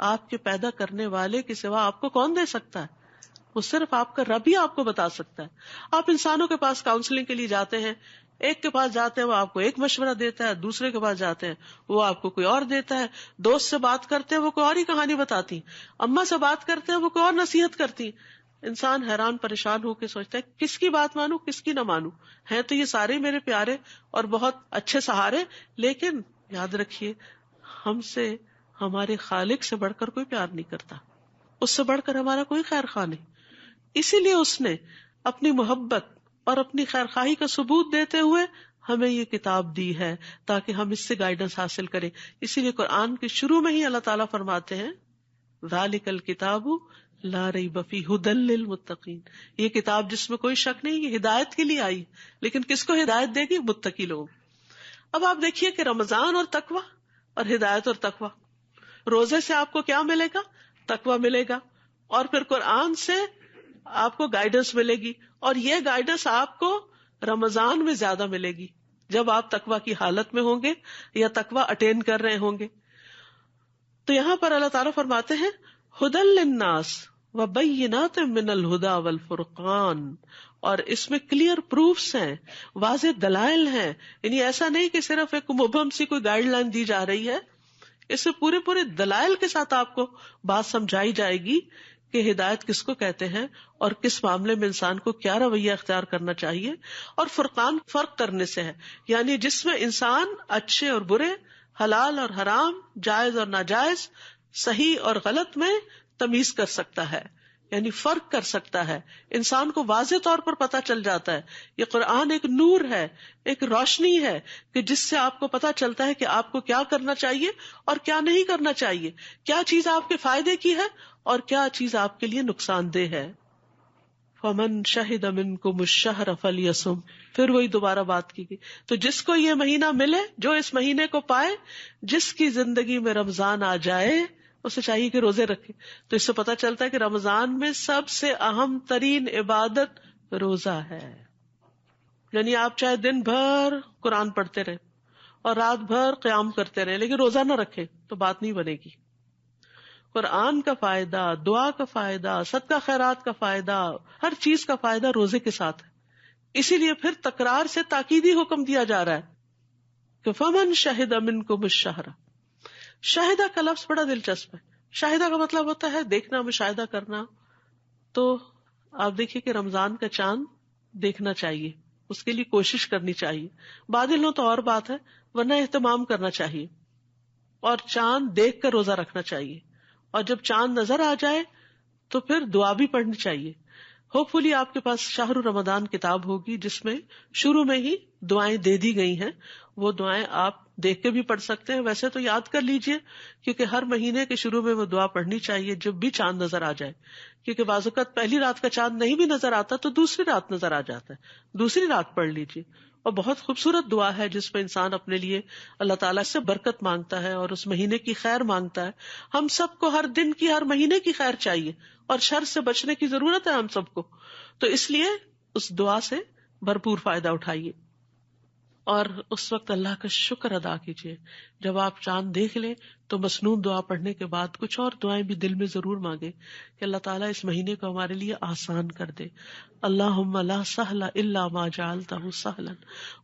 Speaker 1: آپ کے پیدا کرنے والے کے سوا آپ کو کون دے سکتا ہے؟ وہ صرف آپ کا رب ہی آپ کو بتا سکتا ہے. آپ انسانوں کے پاس کاؤنسلنگ کے لیے جاتے ہیں، ایک کے پاس جاتے ہیں وہ آپ کو ایک مشورہ دیتا ہے، دوسرے کے پاس جاتے ہیں وہ آپ کو کوئی اور دیتا ہے، دوست سے بات کرتے ہیں وہ کوئی اور ہی کہانی بتاتی، اماں سے بات کرتے ہیں وہ کوئی اور نصیحت کرتی. انسان حیران پریشان ہو کے سوچتا ہے کس کی بات مانوں کس کی نہ مانوں. ہیں تو یہ سارے میرے پیارے اور بہت اچھے سہارے، لیکن یاد رکھیے ہم سے ہمارے خالق سے بڑھ کر کوئی پیار نہیں کرتا، اس سے بڑھ کر ہمارا کوئی خیر خواہ نہیں. اسی لیے اس نے اپنی محبت اور اپنی خیر خواہی کا ثبوت دیتے ہوئے ہمیں یہ کتاب دی ہے تاکہ ہم اس سے گائیڈنس حاصل کریں. اسی لیے قرآن کے شروع میں ہی اللہ تعالیٰ فرماتے ہیں ذالک الکتاب لا ریب فیہ ھدی للمتقین، یہ کتاب جس میں کوئی شک نہیں، یہ ہدایت کے لیے آئی. لیکن کس کو ہدایت دے گی؟ متقی لوگ. اب آپ دیکھیے کہ رمضان اور تقوی اور ہدایت اور تقوی، روزے سے آپ کو کیا ملے گا؟ تقوی ملے گا، اور پھر قرآن سے آپ کو گائیڈنس ملے گی، اور یہ گائیڈنس آپ کو رمضان میں زیادہ ملے گی جب آپ تقوی کی حالت میں ہوں گے یا تقوی اٹین کر رہے ہوں گے. تو یہاں پر اللہ تعالیٰ فرماتے ہیں ھدی للناس وبینات من الھدی والفرقان، اور اس میں کلیئر پروفس ہیں، واضح دلائل ہیں. یعنی ایسا نہیں کہ صرف ایک مبہم سی کوئی گائیڈ لائن دی جا رہی ہے، اس سے پورے دلائل کے ساتھ آپ کو بات سمجھائی جائے گی کہ ہدایت کس کو کہتے ہیں اور کس معاملے میں انسان کو کیا رویہ اختیار کرنا چاہیے. اور فرقان فرق کرنے سے ہے، یعنی جس میں انسان اچھے اور برے، حلال اور حرام، جائز اور ناجائز، صحیح اور غلط میں تمیز کر سکتا ہے، یعنی فرق کر سکتا ہے. انسان کو واضح طور پر پتہ چل جاتا ہے. یہ قرآن ایک نور ہے، ایک روشنی ہے کہ جس سے آپ کو پتہ چلتا ہے کہ آپ کو کیا کرنا چاہیے اور کیا نہیں کرنا چاہیے، کیا چیز آپ کے فائدے کی ہے اور کیا چیز آپ کے لیے نقصان دہ ہے. فَمَن شَهِدَ مِنْكُمُ الشَّهْرَ فَلْيَصُمْ، پھر وہی دوبارہ بات کی گئی. تو جس کو یہ مہینہ ملے، جو اس مہینے کو پائے، جس کی زندگی میں رمضان آ جائے، اسے چاہیے کہ روزے رکھے. تو اس سے پتہ چلتا ہے کہ رمضان میں سب سے اہم ترین عبادت روزہ ہے. یعنی آپ چاہے دن بھر قرآن پڑھتے رہے اور رات بھر قیام کرتے رہے لیکن روزہ نہ رکھے تو بات نہیں بنے گی. قرآن کا فائدہ، دعا کا فائدہ، صدقہ خیرات کا فائدہ، ہر چیز کا فائدہ روزے کے ساتھ ہے. اسی لیے پھر تکرار سے تاکیدی حکم دیا جا رہا ہے کہ فمن شہد منکم الشہر. شاہدہ کا لفظ بڑا دلچسپ ہے. شاہدہ کا مطلب ہوتا ہے دیکھنا، مشاہدہ کرنا. تو آپ دیکھیے کہ رمضان کا چاند دیکھنا چاہیے، اس کے لیے کوشش کرنی چاہیے. بادل ہو تو اور بات ہے، ورنہ اہتمام کرنا چاہیے. اور چاند دیکھ کر روزہ رکھنا چاہیے. اور جب چاند نظر آ جائے تو پھر دعا بھی پڑھنی چاہیے. ہوپ فلی آپ کے پاس شہر رمضان کتاب ہوگی جس میں شروع میں ہی دعائیں دے دی گئی ہیں. وہ دعائیں آپ دیکھ کے بھی پڑھ سکتے ہیں، ویسے تو یاد کر لیجئے کیونکہ ہر مہینے کے شروع میں وہ دعا پڑھنی چاہیے جب بھی چاند نظر آ جائے. کیونکہ بعض اوقات پہلی رات کا چاند نہیں بھی نظر آتا تو دوسری رات نظر آ جاتا ہے، دوسری رات پڑھ لیجئے. اور بہت خوبصورت دعا ہے جس میں انسان اپنے لیے اللہ تعالیٰ سے برکت مانگتا ہے اور اس مہینے کی خیر مانگتا ہے. ہم سب کو ہر دن کی، ہر مہینے کی خیر چاہیے اور شر سے بچنے کی ضرورت ہے ہم سب کو. تو اس لیے اس دعا سے بھرپور فائدہ اٹھائیے اور اس وقت اللہ کا شکر ادا کیجیے. جب آپ چاند دیکھ لیں تو مسنون دعا پڑھنے کے بعد کچھ اور دعائیں بھی دل میں ضرور مانگے کہ اللہ تعالیٰ اس مہینے کو ہمارے لیے آسان کر دے. اللہم لا سہل الا ما جعلتہ سہلا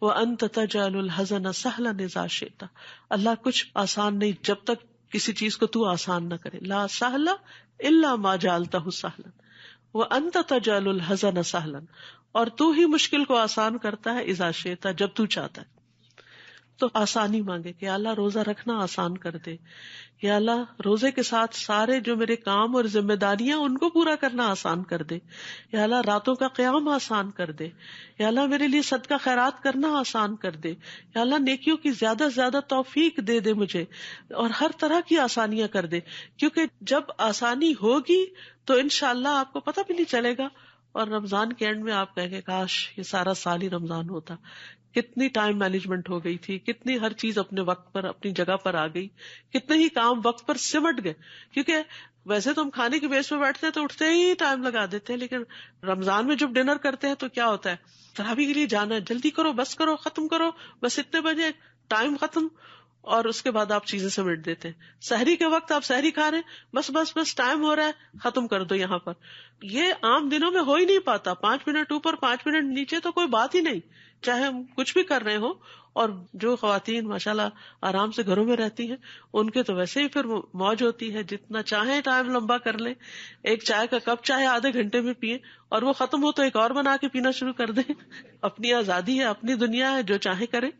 Speaker 1: وانت تجعل الحزن سہلا اذا شئت. اللہ کچھ آسان نہیں جب تک کسی چیز کو تو آسان نہ کرے. لا سہل الا ما جعلتہ سہلا وانت تجعل الحزن سہلا، اور تو ہی مشکل کو آسان کرتا ہے اذا شئت، جب تو چاہتا ہے. تو آسانی مانگے کہ اللہ روزہ رکھنا آسان کر دے، یا اللہ روزے کے ساتھ سارے جو میرے کام اور ذمہ داریاں ان کو پورا کرنا آسان کر دے، یا اللہ راتوں کا قیام آسان کر دے، یا اللہ میرے لیے صدقہ خیرات کرنا آسان کر دے، یا اللہ نیکیوں کی زیادہ سے زیادہ توفیق دے دے مجھے، اور ہر طرح کی آسانیاں کر دے، کیونکہ جب آسانی ہوگی تو انشاءاللہ آپ کو پتہ بھی نہیں چلے گا، اور رمضان کے اینڈ میں آپ کہیں گے کاش یہ سارا سال ہی رمضان ہوتا، کتنی ٹائم مینجمنٹ ہو گئی تھی، کتنی ہر چیز اپنے وقت پر اپنی جگہ پر آ گئی، کتنے ہی کام وقت پر سمٹ گئے. کیونکہ ویسے تو ہم کھانے کی بیس پہ بیٹھتے ہیں تو اٹھتے ہی ٹائم لگا دیتے ہیں، لیکن رمضان میں جب ڈنر کرتے ہیں تو کیا ہوتا ہے، تراویح کے لیے جانا ہے، جلدی کرو، بس کرو، ختم کرو، بس اتنے بجے ٹائم ختم، اور اس کے بعد آپ چیزیں سمیٹ دیتے ہیں. سحری کے وقت آپ سحری کھا رہے ہیں، بس ٹائم ہو رہا ہے، ختم کر دو یہاں پر. یہ عام دنوں میں ہو ہی نہیں پاتا. 5 منٹ اوپر 5 منٹ نیچے تو کوئی بات ہی نہیں، چاہے ہم کچھ بھی کر رہے ہو. اور جو خواتین ماشاءاللہ آرام سے گھروں میں رہتی ہیں ان کے تو ویسے ہی پھر موج ہوتی ہے، جتنا چاہیں ٹائم لمبا کر لیں. ایک چائے کا کپ چاہے آدھے گھنٹے میں پیئیں، اور وہ ختم ہو تو ایک اور بنا کے پینا شروع کر دیں. اپنی آزادی ہے، اپنی دنیا ہے، جو چاہے کریں.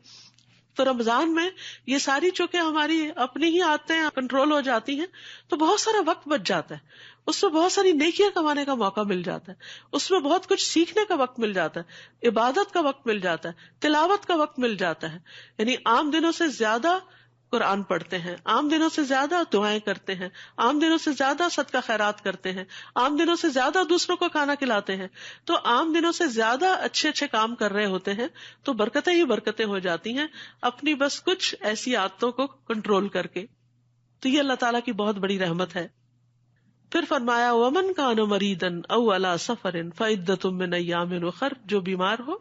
Speaker 1: تو رمضان میں یہ ساری چونکہ ہماری اپنی ہی عادتیں کنٹرول ہو جاتی ہیں تو بہت سارا وقت بچ جاتا ہے، اس میں بہت ساری نیکیاں کمانے کا موقع مل جاتا ہے، اس میں بہت کچھ سیکھنے کا وقت مل جاتا ہے، عبادت کا وقت مل جاتا ہے، تلاوت کا وقت مل جاتا ہے. یعنی عام دنوں سے زیادہ قرآن پڑھتے ہیں، عام دنوں سے زیادہ دعائیں کرتے ہیں، عام دنوں سے زیادہ صدقہ خیرات کرتے ہیں، عام دنوں سے زیادہ دوسروں کو کھانا کھلاتے ہیں، تو عام دنوں سے زیادہ اچھے اچھے کام کر رہے ہوتے ہیں، تو برکتیں ہی برکتیں ہو جاتی ہیں اپنی بس کچھ ایسی عادتوں کو کنٹرول کر کے. تو یہ اللہ تعالیٰ کی بہت بڑی رحمت ہے. پھر فرمایا وَمَنْ كَانَ مَرِيدًا أَوْ عَلَى سَفَرٍ فَعِدَّةٌ مِّنْ أَيَّامٍ أُخَرَ، جو بیمار ہو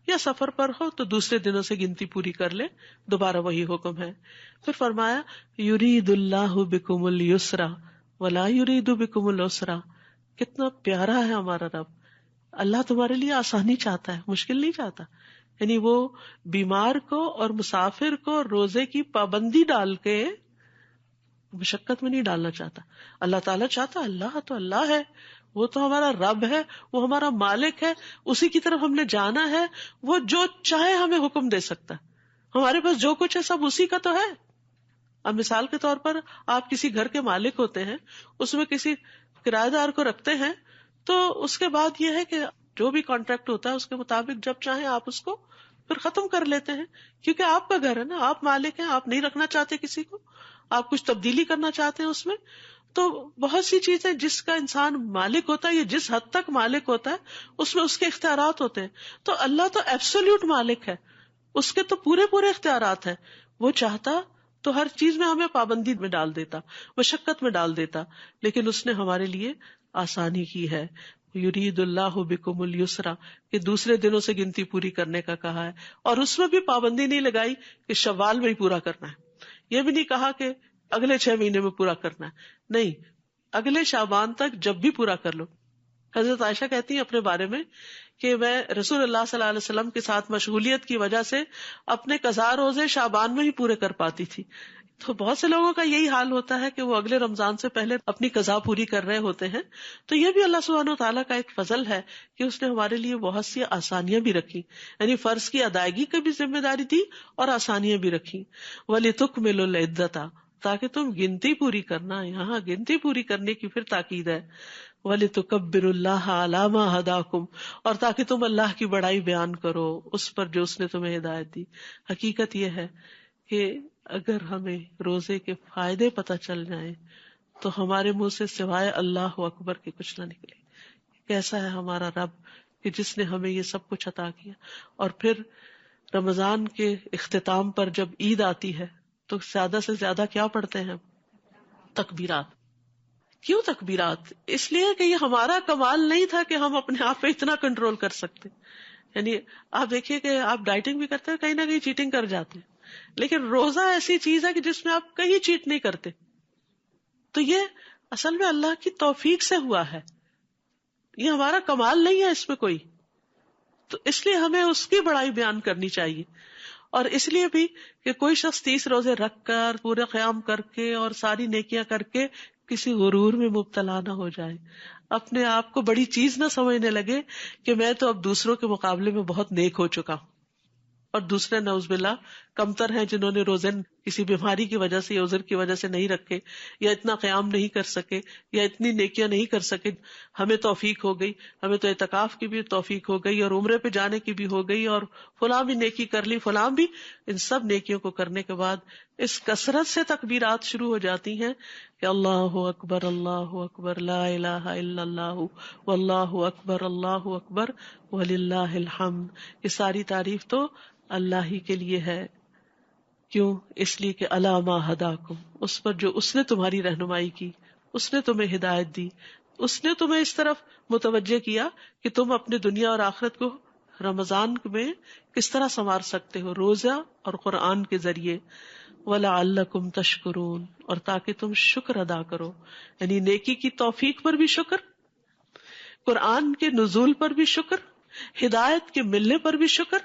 Speaker 1: یا سفر پر ہو تو دوسرے دنوں سے گنتی پوری کر لے. دوبارہ وہی حکم ہے. پھر فرمایا یرید اللہ بکم اليسر ولا یرید بکم العسر. کتنا پیارا ہے ہمارا رب، اللہ تمہارے لیے آسانی چاہتا ہے، مشکل نہیں چاہتا. یعنی وہ بیمار کو اور مسافر کو روزے کی پابندی ڈال کے مشقت میں نہیں ڈالنا چاہتا. اللہ تعالیٰ چاہتا، اللہ تو اللہ ہے، وہ تو ہمارا رب ہے، وہ ہمارا مالک ہے، اسی کی طرف ہم نے جانا ہے. وہ جو چاہے ہمیں حکم دے سکتا ہے، ہمارے پاس جو کچھ ہے سب اسی کا تو ہے. اب مثال کے طور پر آپ کسی گھر کے مالک ہوتے ہیں، اس میں کسی کرایہ دار کو رکھتے ہیں، تو اس کے بعد یہ ہے کہ جو بھی کانٹریکٹ ہوتا ہے اس کے مطابق جب چاہیں آپ اس کو پھر ختم کر لیتے ہیں، کیونکہ آپ کا گھر ہے نا، آپ مالک ہیں، آپ نہیں رکھنا چاہتے کسی کو، آپ کچھ تبدیلی کرنا چاہتے ہیں اس میں. تو بہت سی چیزیں جس کا انسان مالک ہوتا ہے یا جس حد تک مالک ہوتا ہے اس میں اس کے اختیارات ہوتے ہیں. تو اللہ تو ایبسولوٹ مالک ہے، اس کے تو پورے پورے اختیارات ہیں. وہ چاہتا تو ہر چیز میں ہمیں پابندی میں ڈال دیتا، مشقت میں ڈال دیتا، لیکن اس نے ہمارے لیے آسانی کی ہے. یرید اللہ بکم اليسر کہ دوسرے دنوں سے گنتی پوری کرنے کا کہا ہے، اور اس میں بھی پابندی نہیں لگائی کہ شوال میں ہی پورا کرنا ہے. یہ بھی نہیں کہا کہ اگلے 6 مہینے میں پورا کرنا ہے، نہیں، اگلے شعبان تک جب بھی پورا کر لو. حضرت عائشہ کہتی ہیں اپنے بارے میں کہ میں رسول اللہ صلی اللہ علیہ وسلم کے ساتھ مشغولیت کی وجہ سے اپنے قضاء روزے شعبان میں ہی پورے کر پاتی تھی. تو بہت سے لوگوں کا یہی حال ہوتا ہے کہ وہ اگلے رمضان سے پہلے اپنی قضاء پوری کر رہے ہوتے ہیں. تو یہ بھی اللہ سبحانہ وتعالیٰ کا ایک فضل ہے کہ اس نے ہمارے لیے بہت سی آسانیاں بھی رکھی، یعنی فرض کی ادائیگی کی بھی ذمہ داری دی اور آسانیاں بھی رکھی. وَلِتُكْمِلُوا الْعِدَّةَ، تاکہ تم گنتی پوری کرنا. یہاں گنتی پوری کرنے کی پھر تاکید ہے. وَلِتُكَبِّرُوا اللَّهَ عَلَىٰ مَا هَدَاكُمْ، اور تاکہ تم اللہ کی بڑائی بیان کرو اس پر جو اس نے تمہیں ہدایت دی. حقیقت یہ ہے کہ اگر ہمیں روزے کے فائدے پتہ چل جائیں تو ہمارے منہ سے سوائے اللہ اکبر کے کچھ نہ نکلے. کیسا ہے ہمارا رب کہ جس نے ہمیں یہ سب کچھ عطا کیا. اور پھر رمضان کے اختتام پر جب عید آتی ہے تو زیادہ سے زیادہ کیا پڑھتے ہیں؟ تکبیرات. کیوں تکبیرات؟ اس لیے کہ یہ ہمارا کمال نہیں تھا کہ ہم اپنے آپ پہ اتنا کنٹرول کر سکتے. یعنی آپ دیکھیے کہ آپ ڈائٹنگ بھی کرتے ہیں، کہیں نہ کہیں چیٹنگ کر جاتے ہیں، لیکن روزہ ایسی چیز ہے کہ جس میں آپ کہیں چیٹ نہیں کرتے. تو یہ اصل میں اللہ کی توفیق سے ہوا ہے، یہ ہمارا کمال نہیں ہے اس میں کوئی. تو اس لیے ہمیں اس کی بڑائی بیان کرنی چاہیے. اور اس لیے بھی کہ کوئی شخص 30 روزے رکھ کر پورے قیام کر کے اور ساری نیکیاں کر کے کسی غرور میں مبتلا نہ ہو جائے، اپنے آپ کو بڑی چیز نہ سمجھنے لگے کہ میں تو اب دوسروں کے مقابلے میں بہت نیک ہو چکا ہوں. اور دوسرے نعوذ باللہ کمتر ہیں جنہوں نے روزے کسی بیماری کی وجہ سے یا عذر کی وجہ سے نہیں رکھے، یا اتنا قیام نہیں کر سکے، یا اتنی نیکیاں نہیں کر سکے. ہمیں توفیق ہو گئی، ہمیں تو اعتکاف کی بھی توفیق ہو گئی اور عمرے پہ جانے کی بھی ہو گئی اور فلاں بھی نیکی کر لی، فلاں بھی. ان سب نیکیوں کو کرنے کے بعد اس کثرت سے تکبیرات شروع ہو جاتی ہیں کہ اللہ اکبر لا الہ الا اللہ واللہ اکبر وللہ الحمد. یہ ساری تعریف تو اللہ ہی کے لیے ہے. کیوں؟ اس لیے کہ الا ما ہداکم، اس پر جو اس نے تمہاری رہنمائی کی، اس نے تمہیں ہدایت دی، اس نے تمہیں اس طرف متوجہ کیا کہ تم اپنے دنیا اور آخرت کو رمضان میں کس طرح سنوار سکتے ہو، روزہ اور قرآن کے ذریعے. وَلَعَلَّكُمْ تَشْكُرُونَ، اور تاکہ تم شکر ادا کرو، یعنی نیکی کی توفیق پر بھی شکر، قرآن کے نزول پر بھی شکر، ہدایت کے ملنے پر بھی شکر،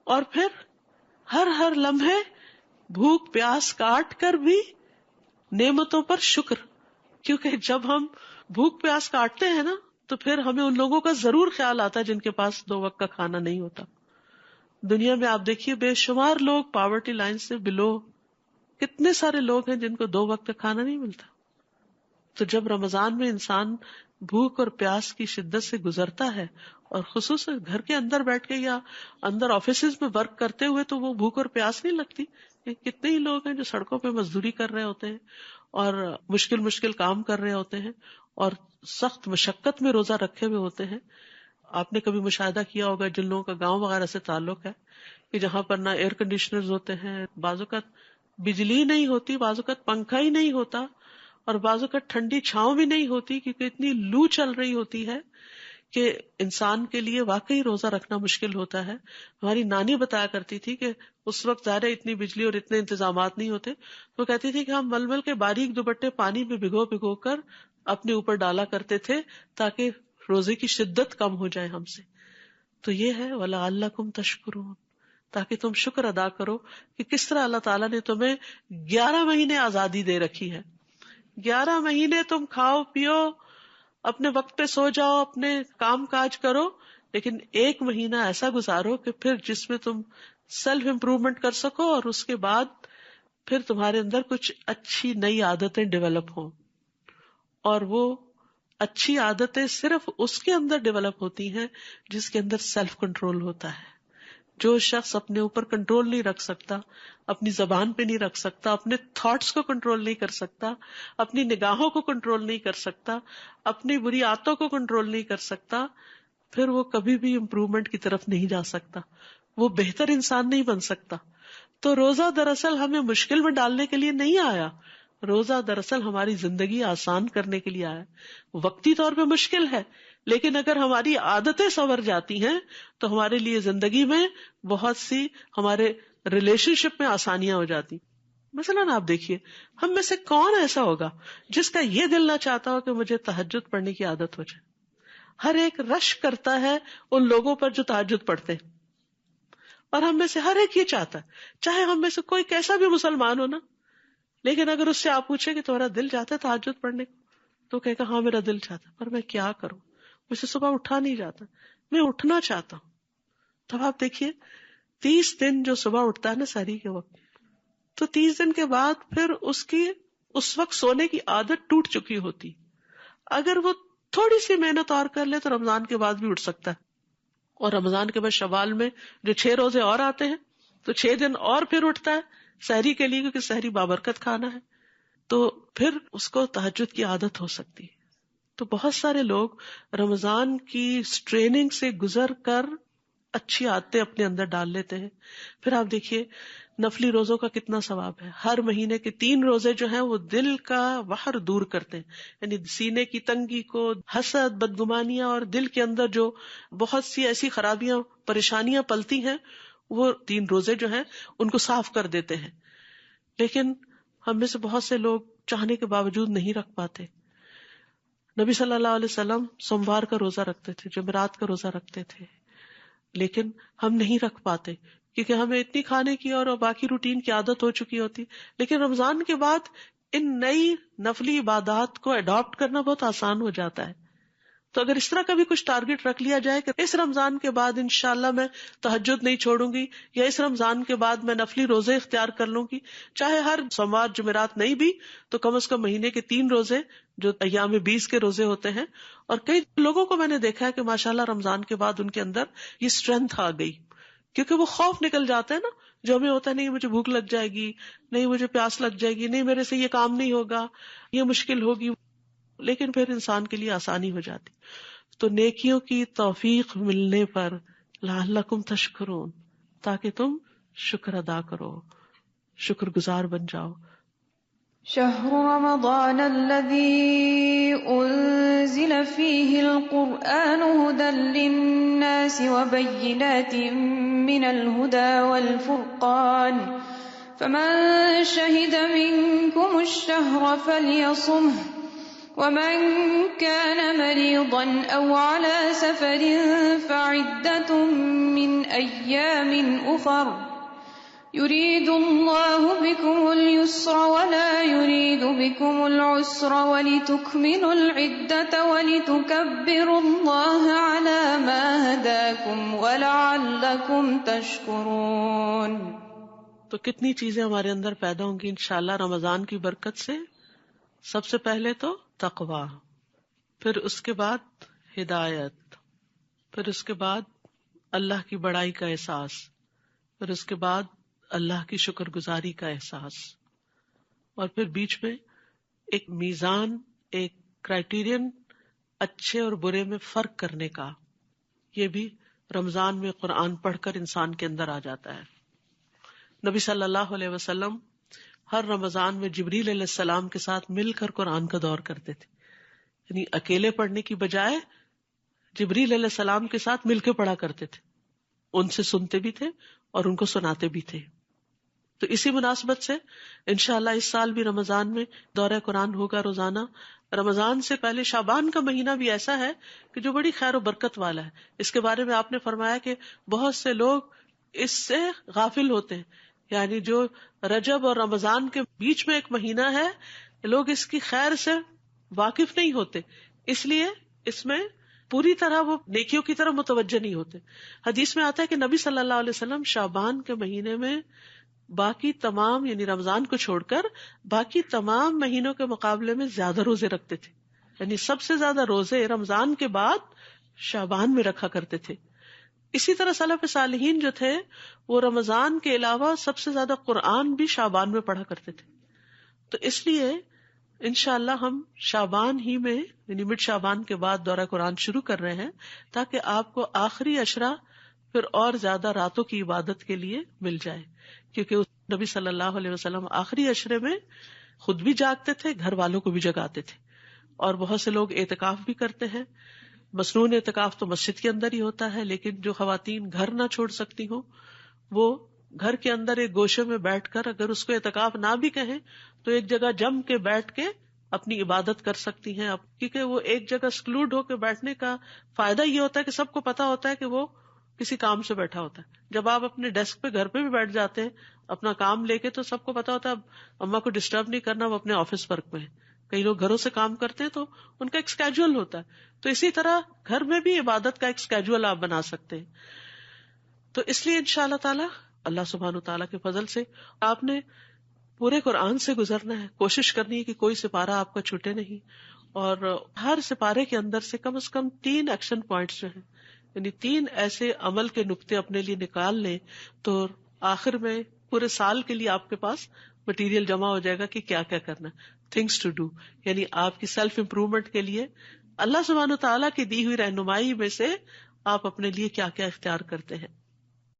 Speaker 1: اور پھر ہر لمحے بھوک پیاس کاٹ کر بھی نعمتوں پر شکر. کیونکہ جب ہم بھوک پیاس کاٹتے ہیں نا تو پھر ہمیں ان لوگوں کا ضرور خیال آتا ہے جن کے پاس 2 وقت کا کھانا نہیں ہوتا. دنیا میں آپ دیکھیے بے شمار لوگ پاورٹی لائن سے بلو، کتنے سارے لوگ ہیں جن کو 2 وقت کا کھانا نہیں ملتا. تو جب رمضان میں انسان بھوک اور پیاس کی شدت سے گزرتا ہے، اور خصوصاً گھر کے اندر بیٹھ کے یا اندر آفیسز میں ورک کرتے ہوئے، تو وہ بھوک اور پیاس نہیں لگتی. کتنے ہی لوگ ہیں جو سڑکوں پہ مزدوری کر رہے ہوتے ہیں اور مشکل کام کر رہے ہوتے ہیں اور سخت مشقت میں روزہ رکھے ہوئے ہوتے ہیں. آپ نے کبھی مشاہدہ کیا ہوگا جن لوگوں کا گاؤں وغیرہ سے تعلق ہے کہ جہاں پر نہ ایئر کنڈیشنرز ہوتے ہیں، بعض اوقات بجلی نہیں ہوتی، بعض اوقات پنکھا ہی نہیں ہوتا، اور بعض اوقات ٹھنڈی چھاؤں بھی نہیں ہوتی کیونکہ اتنی لو چل رہی ہوتی ہے کہ انسان کے لیے واقعی روزہ رکھنا مشکل ہوتا ہے. ہماری نانی بتایا کرتی تھی کہ اس وقت ظاہر اتنی بجلی اور اتنے انتظامات نہیں ہوتے، تو کہتی تھی کہ ہم مل کے باریک دوپٹے پانی میں بھگو کر اپنے اوپر ڈالا کرتے تھے تاکہ روزے کی شدت کم ہو جائے ہم سے. تو یہ ہے وَلَعَلَّكُمْ تَشْكُرُونَ، تاکہ تم شکر ادا کرو کہ کس طرح اللہ تعالیٰ نے تمہیں 11 مہینے آزادی دے رکھی ہے. 11 مہینے تم کھاؤ پیو، اپنے وقت پہ سو جاؤ، اپنے کام کاج کرو، لیکن 1 مہینہ ایسا گزارو کہ پھر جس میں تم سیلف امپروومنٹ کر سکو، اور اس کے بعد پھر تمہارے اندر کچھ اچھی نئی عادتیں ڈیولپ ہوں. اور وہ اچھی عادتیں صرف اس کے اندر ڈیولپ ہوتی ہیں جس کے اندر سیلف کنٹرول ہوتا ہے. جو شخص اپنے اوپر کنٹرول نہیں رکھ سکتا، اپنی زبان پہ نہیں رکھ سکتا، اپنے تھاٹس کو کنٹرول نہیں کر سکتا، اپنی نگاہوں کو کنٹرول نہیں کر سکتا، اپنی بری عادتوں کو کنٹرول نہیں کر سکتا، پھر وہ کبھی بھی امپروومنٹ کی طرف نہیں جا سکتا، وہ بہتر انسان نہیں بن سکتا. تو روزہ دراصل ہمیں مشکل میں ڈالنے کے لیے نہیں آیا، روزہ دراصل ہماری زندگی آسان کرنے کے لیے آیا. وقتی طور پہ مشکل ہے، لیکن اگر ہماری عادتیں سنور جاتی ہیں تو ہمارے لیے زندگی میں بہت سی، ہمارے ریلیشن شپ میں آسانیاں ہو جاتی. مثلاً آپ دیکھیے، ہم میں سے کون ایسا ہوگا جس کا یہ دل نہ چاہتا ہو کہ مجھے تہجد پڑھنے کی عادت ہو جائے. ہر ایک رش کرتا ہے ان لوگوں پر جو تہجد پڑھتے ہیں، اور ہم میں سے ہر ایک یہ چاہتا ہے، چاہے ہم میں سے کوئی کیسا بھی مسلمان ہو نا، لیکن اگر اس سے آپ پوچھیں کہ تمہارا دل چاہتا ہے تہجد پڑھنے کو، تو کہے گا ہاں میرا دل چاہتا ہے، پر میں کیا کروں، مجھ سے صبح اٹھا نہیں جاتا، میں اٹھنا چاہتا ہوں. تب آپ دیکھیے 30 دن جو صبح اٹھتا ہے نا سحری کے وقت، تو 30 دن کے بعد پھر اس کی اس وقت سونے کی عادت ٹوٹ چکی ہوتی. اگر وہ تھوڑی سی محنت اور کر لے تو رمضان کے بعد بھی اٹھ سکتا ہے. اور رمضان کے بعد شوال میں جو 6 روزے اور آتے ہیں تو 6 دن اور پھر اٹھتا ہے سحری کے لیے، کیونکہ سحری بابرکت کھانا ہے، تو پھر اس کو تہجد کی عادت ہو سکتی ہے. تو بہت سارے لوگ رمضان کی ٹریننگ سے گزر کر اچھی عادتیں اپنے اندر ڈال لیتے ہیں. پھر آپ دیکھیے نفلی روزوں کا کتنا ثواب ہے. ہر مہینے کے 3 روزے جو ہیں وہ دل کا وحر دور کرتے ہیں، یعنی سینے کی تنگی کو، حسد، بدگمانیاں، اور دل کے اندر جو بہت سی ایسی خرابیاں، پریشانیاں پلتی ہیں، وہ 3 روزے جو ہیں ان کو صاف کر دیتے ہیں. لیکن ہم میں سے بہت سے لوگ چاہنے کے باوجود نہیں رکھ پاتے. نبی صلی اللہ علیہ وسلم سوموار کا روزہ رکھتے تھے، جمعرات کا روزہ رکھتے تھے، لیکن ہم نہیں رکھ پاتے کیونکہ ہمیں اتنی کھانے کی اور باقی روٹین کی عادت ہو چکی ہوتی. لیکن رمضان کے بعد ان نئی نفلی عبادات کو اڈاپٹ کرنا بہت آسان ہو جاتا ہے. تو اگر اس طرح کا بھی کچھ ٹارگٹ رکھ لیا جائے کہ اس رمضان کے بعد انشاءاللہ میں تہجد نہیں چھوڑوں گی، یا اس رمضان کے بعد میں نفلی روزے اختیار کر لوں گی، چاہے ہر سوموار جمعرات نہیں بھی تو کم از کم مہینے کے 3 روزے جو ایام 20 کے روزے ہوتے ہیں. اور کئی لوگوں کو میں نے دیکھا ہے کہ ماشاءاللہ رمضان کے بعد ان کے اندر یہ اسٹرینتھ آ گئی، کیونکہ وہ خوف نکل جاتا ہے نا جو ہمیں ہوتا ہے، نہیں مجھے بھوک لگ جائے گی، نہیں مجھے پیاس لگ جائے گی، نہیں میرے سے یہ کام نہیں ہوگا، یہ مشکل ہوگی، لیکن پھر انسان کے لیے آسانی ہو جاتی. تو نیکیوں کی توفیق ملنے پر لعلکم تشکرون، تاکہ تم شکر ادا کرو، شکر گزار بن جاؤ.
Speaker 2: شهر رمضان الذي أنزل فيه القرآن هدى للناس وبينات من الهدى والفرقان فمن شهد منكم الشهر فليصمه ومن كان مريضا أو على سفر فعدة من أيام أخر يريد الله بكم اليسر ولا يريد بكم العسر ولتكملوا العدة ولتكبروا الله على ما هداكم ولعلكم تشكرون.
Speaker 1: تو کتنی چیزیں ہمارے اندر پیدا ہوں گی انشاءاللہ رمضان کی برکت سے. سب سے پہلے تو تقوی، پھر اس کے بعد ہدایت، پھر اس کے بعد اللہ کی بڑائی کا احساس، پھر اس کے بعد اللہ کی شکر گزاری کا احساس، اور پھر بیچ میں ایک میزان، ایک کرائیٹیرین اچھے اور برے میں فرق کرنے کا. یہ بھی رمضان میں قرآن پڑھ کر انسان کے اندر آ جاتا ہے. نبی صلی اللہ علیہ وسلم ہر رمضان میں جبریل علیہ السلام کے ساتھ مل کر قرآن کا دور کرتے تھے، یعنی اکیلے پڑھنے کی بجائے جبریل علیہ السلام کے ساتھ مل کے پڑھا کرتے تھے، ان سے سنتے بھی تھے اور ان کو سناتے بھی تھے. تو اسی مناسبت سے انشاءاللہ اس سال بھی رمضان میں دورہ قرآن ہوگا روزانہ. رمضان سے پہلے شعبان کا مہینہ بھی ایسا ہے کہ جو بڑی خیر و برکت والا ہے. اس کے بارے میں آپ نے فرمایا کہ بہت سے لوگ اس سے غافل ہوتے ہیں، یعنی جو رجب اور رمضان کے بیچ میں ایک مہینہ ہے، لوگ اس کی خیر سے واقف نہیں ہوتے، اس لیے اس میں پوری طرح وہ نیکیوں کی طرف متوجہ نہیں ہوتے. حدیث میں آتا ہے کہ نبی صلی اللہ علیہ وسلم شعبان کے مہینے میں باقی تمام، یعنی رمضان کو چھوڑ کر باقی تمام مہینوں کے مقابلے میں زیادہ روزے رکھتے تھے، یعنی سب سے زیادہ روزے رمضان کے بعد شعبان میں رکھا کرتے تھے. اسی طرح سلف صالحین جو تھے وہ رمضان کے علاوہ سب سے زیادہ قرآن بھی شعبان میں پڑھا کرتے تھے. تو اس لیے انشاءاللہ ہم شعبان ہی میں، یعنی مڈ شعبان کے بعد دورہ قرآن شروع کر رہے ہیں، تاکہ آپ کو آخری عشرہ پھر اور زیادہ راتوں کی عبادت کے لیے مل جائے. کیونکہ نبی صلی اللہ علیہ وسلم آخری عشرے میں خود بھی جاگتے تھے، گھر والوں کو بھی جگاتے تھے. اور بہت سے لوگ اعتکاف بھی کرتے ہیں. مصنون اعتکاف تو مسجد کے اندر ہی ہوتا ہے، لیکن جو خواتین گھر نہ چھوڑ سکتی ہوں وہ گھر کے اندر ایک گوشے میں بیٹھ کر، اگر اس کو اعتکاف نہ بھی کہیں تو ایک جگہ جم کے بیٹھ کے اپنی عبادت کر سکتی ہیں. کیونکہ وہ ایک جگہ سکلوڈ ہو کے بیٹھنے کا فائدہ یہ ہوتا ہے کہ سب کو پتا ہوتا ہے کہ وہ کسی کام سے بیٹھا ہوتا ہے. جب آپ اپنے ڈیسک پہ گھر پہ بھی بیٹھ جاتے ہیں اپنا کام لے کے، تو سب کو پتا ہوتا ہے اب اماں کو ڈسٹرب نہیں کرنا، وہ اپنے آفس ورک میں ہے. کئی لوگ گھروں سے کام کرتے ہیں تو ان کا ایک اسکیجول ہوتا ہے. تو اسی طرح گھر میں بھی عبادت کا ایک اسکیجول آپ بنا سکتے ہیں. تو اس لیے انشاءاللہ تعالی اللہ سبحانہ تعالیٰ کے فضل سے آپ نے پورے قرآن سے گزرنا ہے. کوشش کرنی ہے کہ کوئی سپارہ آپ کا چھوٹے نہیں، اور ہر سپارے کے اندر سے کم از کم 3 ایکشن پوائنٹس جو ہیں، یعنی 3 ایسے عمل کے نقطے اپنے لیے نکال لیں، تو آخر میں پورے سال کے لیے آپ کے پاس مٹیریل جمع ہو جائے گا کہ کیا کیا کرنا ہے. تھنگس ٹو ڈو، یعنی آپ کی سیلف امپروومنٹ کے لیے اللہ سبحانہ تعالیٰ کی دی ہوئی رہنمائی میں سے آپ اپنے لیے کیا کیا اختیار کرتے ہیں.